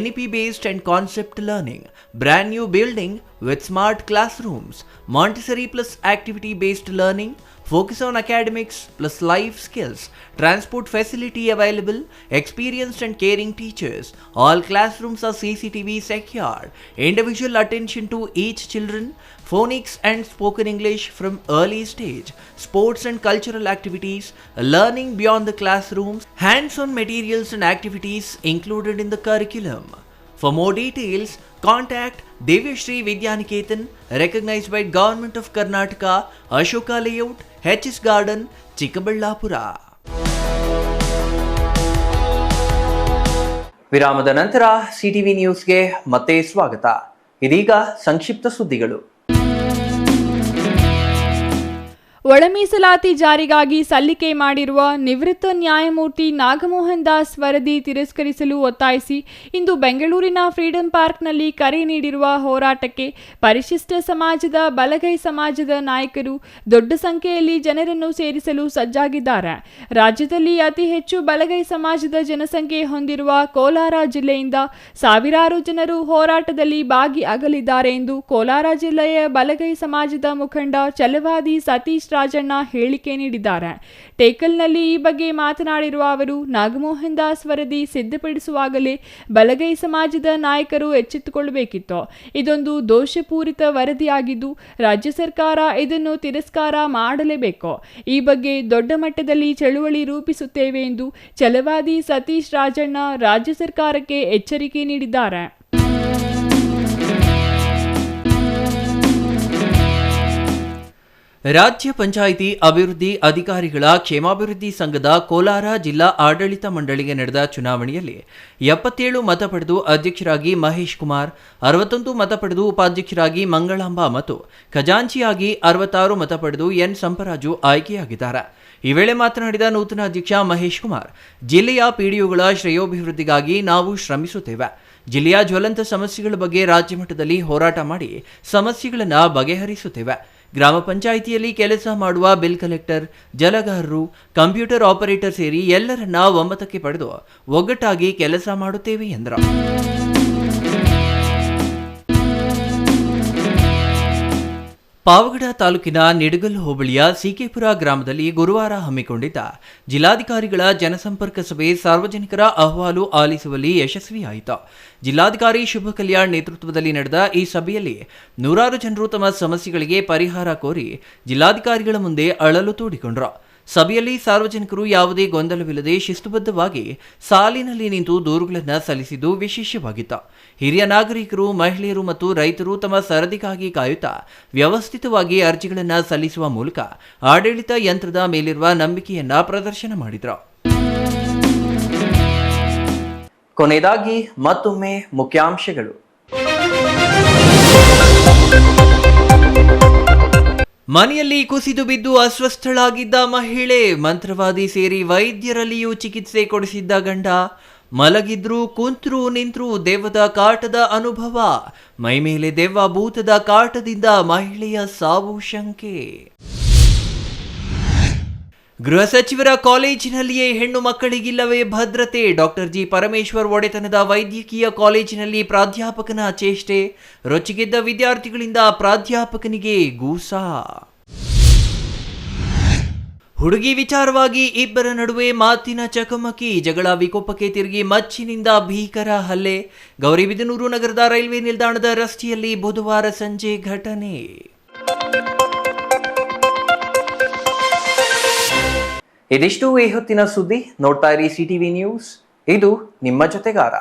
NEP-based and concept learning, brand new building with smart classrooms, Montessori plus activity-based learning, focus on academics plus life skills, transport facility available, experienced and caring teachers. All classrooms are CCTV secured, individual attention to each children, phonics and spoken English from early stage, sports and cultural activities, learning beyond the classrooms, hands-on materials and activities included in the curriculum. For more details, contact Divyashri Vidyaniketan, recognized by Government of Karnataka, Ashoka Layout, HS Garden, Chikkaballapura. ವಿರಾಮದ ನಂತರ CTV ನ್ಯೂಸ್ಗೆ ಮತ್ತೆ ಸ್ವಾಗತ. ಇದೀಗ ಸಂಕ್ಷಿಪ್ತ ಸುದ್ದಿಗಳು. ಒಳ ಮೀಸಲಾತಿ ಜಾರಿಗಾಗಿ ಸಲ್ಲಿಕೆ ಮಾಡಿರುವ ನಿವೃತ್ತ ನ್ಯಾಯಮೂರ್ತಿ ನಾಗಮೋಹನ್ ದಾಸ್ ವರದಿ ತಿರಸ್ಕರಿಸಲು ಒತ್ತಾಯಿಸಿ ಇಂದು ಬೆಂಗಳೂರಿನ ಫ್ರೀಡಂ ಪಾರ್ಕ್ನಲ್ಲಿ ಕರೆ ನೀಡಿರುವ ಹೋರಾಟಕ್ಕೆ ಪರಿಶಿಷ್ಟ ಸಮಾಜದ ಬಲಗೈ ಸಮಾಜದ ನಾಯಕರು ದೊಡ್ಡ ಸಂಖ್ಯೆಯಲ್ಲಿ ಜನರನ್ನು ಸೇರಿಸಲು ಸಜ್ಜಾಗಿದ್ದಾರೆ. ರಾಜ್ಯದಲ್ಲಿ ಅತಿ ಹೆಚ್ಚು ಬಲಗೈ ಸಮಾಜದ ಜನಸಂಖ್ಯೆ ಹೊಂದಿರುವ ಕೋಲಾರ ಜಿಲ್ಲೆಯಿಂದ ಸಾವಿರಾರು ಜನರು ಹೋರಾಟದಲ್ಲಿ ಭಾಗಿಯಾಗಲಿದ್ದಾರೆ ಎಂದು ಕೋಲಾರ ಜಿಲ್ಲೆಯ ಬಲಗೈ ಸಮಾಜದ ಮುಖಂಡ ಛಲವಾದಿ ಸತೀಶ್ ರಾಜಣ್ಣ ಹೇಳಿಕೆ ನೀಡಿದ್ದಾರೆ. ಟೇಕಲ್ನಲ್ಲಿ ಈ ಬಗ್ಗೆ ಮಾತನಾಡಿರುವ ಅವರು, ನಾಗಮೋಹನ್ ದಾಸ್ ವರದಿ ಸಿದ್ಧಪಡಿಸುವಾಗಲೇ ಬಲಗೈ ಸಮಾಜದ ನಾಯಕರು ಎಚ್ಚೆತ್ತುಕೊಳ್ಳಬೇಕಿತ್ತು. ಇದೊಂದು ದೋಷಪೂರಿತ ವರದಿಯಾಗಿದ್ದು ರಾಜ್ಯ ಸರ್ಕಾರ ಇದನ್ನು ತಿರಸ್ಕಾರ ಮಾಡಲೇಬೇಕು. ಈ ಬಗ್ಗೆ ದೊಡ್ಡ ಮಟ್ಟದಲ್ಲಿ ಚಳುವಳಿ ರೂಪಿಸುತ್ತೇವೆ ಎಂದು ಛಲವಾದಿ ಸತೀಶ್ ರಾಜಣ್ಣ ರಾಜ್ಯ ಸರ್ಕಾರಕ್ಕೆ ಎಚ್ಚರಿಕೆ ನೀಡಿದ್ದಾರೆ. ರಾಜ್ಯ ಪಂಚಾಯಿತಿ ಅಭಿವೃದ್ಧಿ ಅಧಿಕಾರಿಗಳ ಕ್ಷೇಮಾಭಿವೃದ್ಧಿ ಸಂಘದ ಕೋಲಾರ ಜಿಲ್ಲಾ ಆಡಳಿತ ಮಂಡಳಿಗೆ ನಡೆದ ಚುನಾವಣೆಯಲ್ಲಿ 77 ಮತ ಪಡೆದು ಅಧ್ಯಕ್ಷರಾಗಿ ಮಹೇಶ್ ಕುಮಾರ್, 61 ಮತ ಪಡೆದು ಉಪಾಧ್ಯಕ್ಷರಾಗಿ ಮಂಗಳಾಂಬ ಮತ್ತು ಖಜಾಂಚಿಯಾಗಿ 66 ಮತ ಪಡೆದು ಎನ್ ಸಂಪರಾಜು ಆಯ್ಕೆಯಾಗಿದ್ದಾರೆ. ಈ ವೇಳೆ ಮಾತನಾಡಿದ ನೂತನ ಅಧ್ಯಕ್ಷ ಮಹೇಶ್ ಕುಮಾರ್, ಜಿಲ್ಲೆಯ ಪಿಡಿಒಗಳ ಶ್ರೇಯೋಭಿವೃದ್ಧಿಗಾಗಿ ನಾವು ಶ್ರಮಿಸುತ್ತೇವೆ. ಜಿಲ್ಲೆಯ ಜ್ವಲಂತ ಸಮಸ್ಯೆಗಳ ಬಗ್ಗೆ ರಾಜ್ಯ ಮಟ್ಟದಲ್ಲಿ ಹೋರಾಟ ಮಾಡಿ ಸಮಸ್ಯೆಗಳನ್ನು ಬಗೆಹರಿಸುತ್ತೇವೆ. ಗ್ರಾಮ ಪಂಚಾಯಿತಿಯಲ್ಲಿ ಕೆಲಸ ಮಾಡುವ ಬಿಲ್ ಕಲೆಕ್ಟರ್, ಜಲಗಾರರು, ಕಂಪ್ಯೂಟರ್ ಆಪರೇಟರ್ ಸೇರಿ ಎಲ್ಲರನ್ನ ಒಮ್ಮತಕ್ಕೆ ಪಡೆದು ಒಗ್ಗಟ್ಟಾಗಿ ಕೆಲಸ ಮಾಡುತ್ತೇವೆ ಎಂದರು. ಪಾವಗಡ ತಾಲೂಕಿನ ನಿಡಗಲ್ ಹೋಬಳಿಯ ಸಿಕೆಪುರ ಗ್ರಾಮದಲ್ಲಿ ಗುರುವಾರ ಹಮ್ಮಿಕೊಂಡಿದ್ದ ಜಿಲ್ಲಾಧಿಕಾರಿಗಳ ಜನಸಂಪರ್ಕ ಸಭೆ ಸಾರ್ವಜನಿಕರ ಅಹವಾಲು ಆಲಿಸುವಲ್ಲಿ ಯಶಸ್ವಿಯಾಯಿತು. ಜಿಲ್ಲಾಧಿಕಾರಿ ಶುಭ ಕಲ್ಯಾಣ್ ನೇತೃತ್ವದಲ್ಲಿ ನಡೆದ ಈ ಸಭೆಯಲ್ಲಿ ನೂರಾರು ಜನರು ತಮ್ಮ ಸಮಸ್ಯೆಗಳಿಗೆ ಪರಿಹಾರ ಕೋರಿ ಜಿಲ್ಲಾಧಿಕಾರಿಗಳ ಮುಂದೆ ಅಳಲು ತೋಡಿಕೊಂಡರು. ಸಭೆಯಲ್ಲಿ ಸಾರ್ವಜನಿಕರು ಯಾವುದೇ ಗೊಂದಲವಿಲ್ಲದೆ ಶಿಸ್ತುಬದ್ಧವಾಗಿ ಸಾಲಿನಲ್ಲಿ ನಿಂತು ದೂರುಗಳನ್ನು ಸಲ್ಲಿಸಿದ್ದು ವಿಶೇಷವಾಗಿತ್ತು. ಹಿರಿಯ ನಾಗರಿಕರು, ಮಹಿಳೆಯರು ಮತ್ತು ರೈತರು ತಮ್ಮ ಸರದಿಗಾಗಿ ಕಾಯುತ್ತಾ ವ್ಯವಸ್ಥಿತವಾಗಿ ಅರ್ಜಿಗಳನ್ನು ಸಲ್ಲಿಸುವ ಮೂಲಕ ಆಡಳಿತ ಯಂತ್ರದ ಮೇಲಿರುವ ನಂಬಿಕೆಯನ್ನ ಪ್ರದರ್ಶನ ಮಾಡಿದರು. ಕೊನೆಯದಾಗಿ ಮತ್ತೊಮ್ಮೆ ಮುಖ್ಯಾಂಶಗಳು. ಮನೆಯಲ್ಲಿ ಕುಸಿದು ಬಿದ್ದು ಅಸ್ವಸ್ಥಳಾಗಿದ್ದ ಮಹಿಳೆ, ಮಂತ್ರವಾದಿ ಸೇರಿ ವೈದ್ಯರಲ್ಲಿಯೂ ಚಿಕಿತ್ಸೆ ಕೊಡಿಸಿದ್ದ ಗಂಡ, ಮಲಗಿದ್ರು ಕುಂತ್ರು ನಿಂತ್ರು ದೆವ್ವದ ಕಾಟದ ಅನುಭವ, ಮೈಮೇಲೆ ದೆವ್ವ ಭೂತದ ಕಾಟದಿಂದ ಮಹಿಳೆಯ ಸಾವು ಶಂಕೆ. ಗೃಹ ಸಚಿವರ ಕಾಲೇಜಿನಲ್ಲಿಯೇ ಹೆಣ್ಣು ಮಕ್ಕಳಿಗಿಲ್ಲವೇ ಭದ್ರತೆ, ಡಾಕ್ಟರ್ ಜಿ ಪರಮೇಶ್ವರ್ ಒಡೆತನದ ವೈದ್ಯಕೀಯ ಕಾಲೇಜಿನಲ್ಲಿ ಪ್ರಾಧ್ಯಾಪಕನ ಚೇಷ್ಟೆ, ರೊಚ್ಚಿಗೆದ್ದ ವಿದ್ಯಾರ್ಥಿಗಳಿಂದ ಪ್ರಾಧ್ಯಾಪಕನಿಗೆ ಗೂಸಾ. ಹುಡುಗಿ ವಿಚಾರವಾಗಿ ಇಬ್ಬರ ನಡುವೆ ಮಾತಿನ ಚಕಮಕಿ, ಜಗಳ ವಿಕೋಪಕ್ಕೆ ತಿರುಗಿ ಮಚ್ಚಿನಿಂದ ಭೀಕರ ಹಲ್ಲೆ, ಗೌರಿಬಿದನೂರು ನಗರದ ರೈಲ್ವೆ ನಿಲ್ದಾಣದ ರಸ್ತೆಯಲ್ಲಿ ಬುಧವಾರ ಸಂಜೆ ಘಟನೆ. ಇದಿಷ್ಟು ಈ ಹೊತ್ತಿನ ಸುದ್ದಿ. ನೋಡ್ತಾ ಇರಿ ಸಿಟಿವಿ ನ್ಯೂಸ್, ಇದು ನಿಮ್ಮ ಜೊತೆಗಾರ.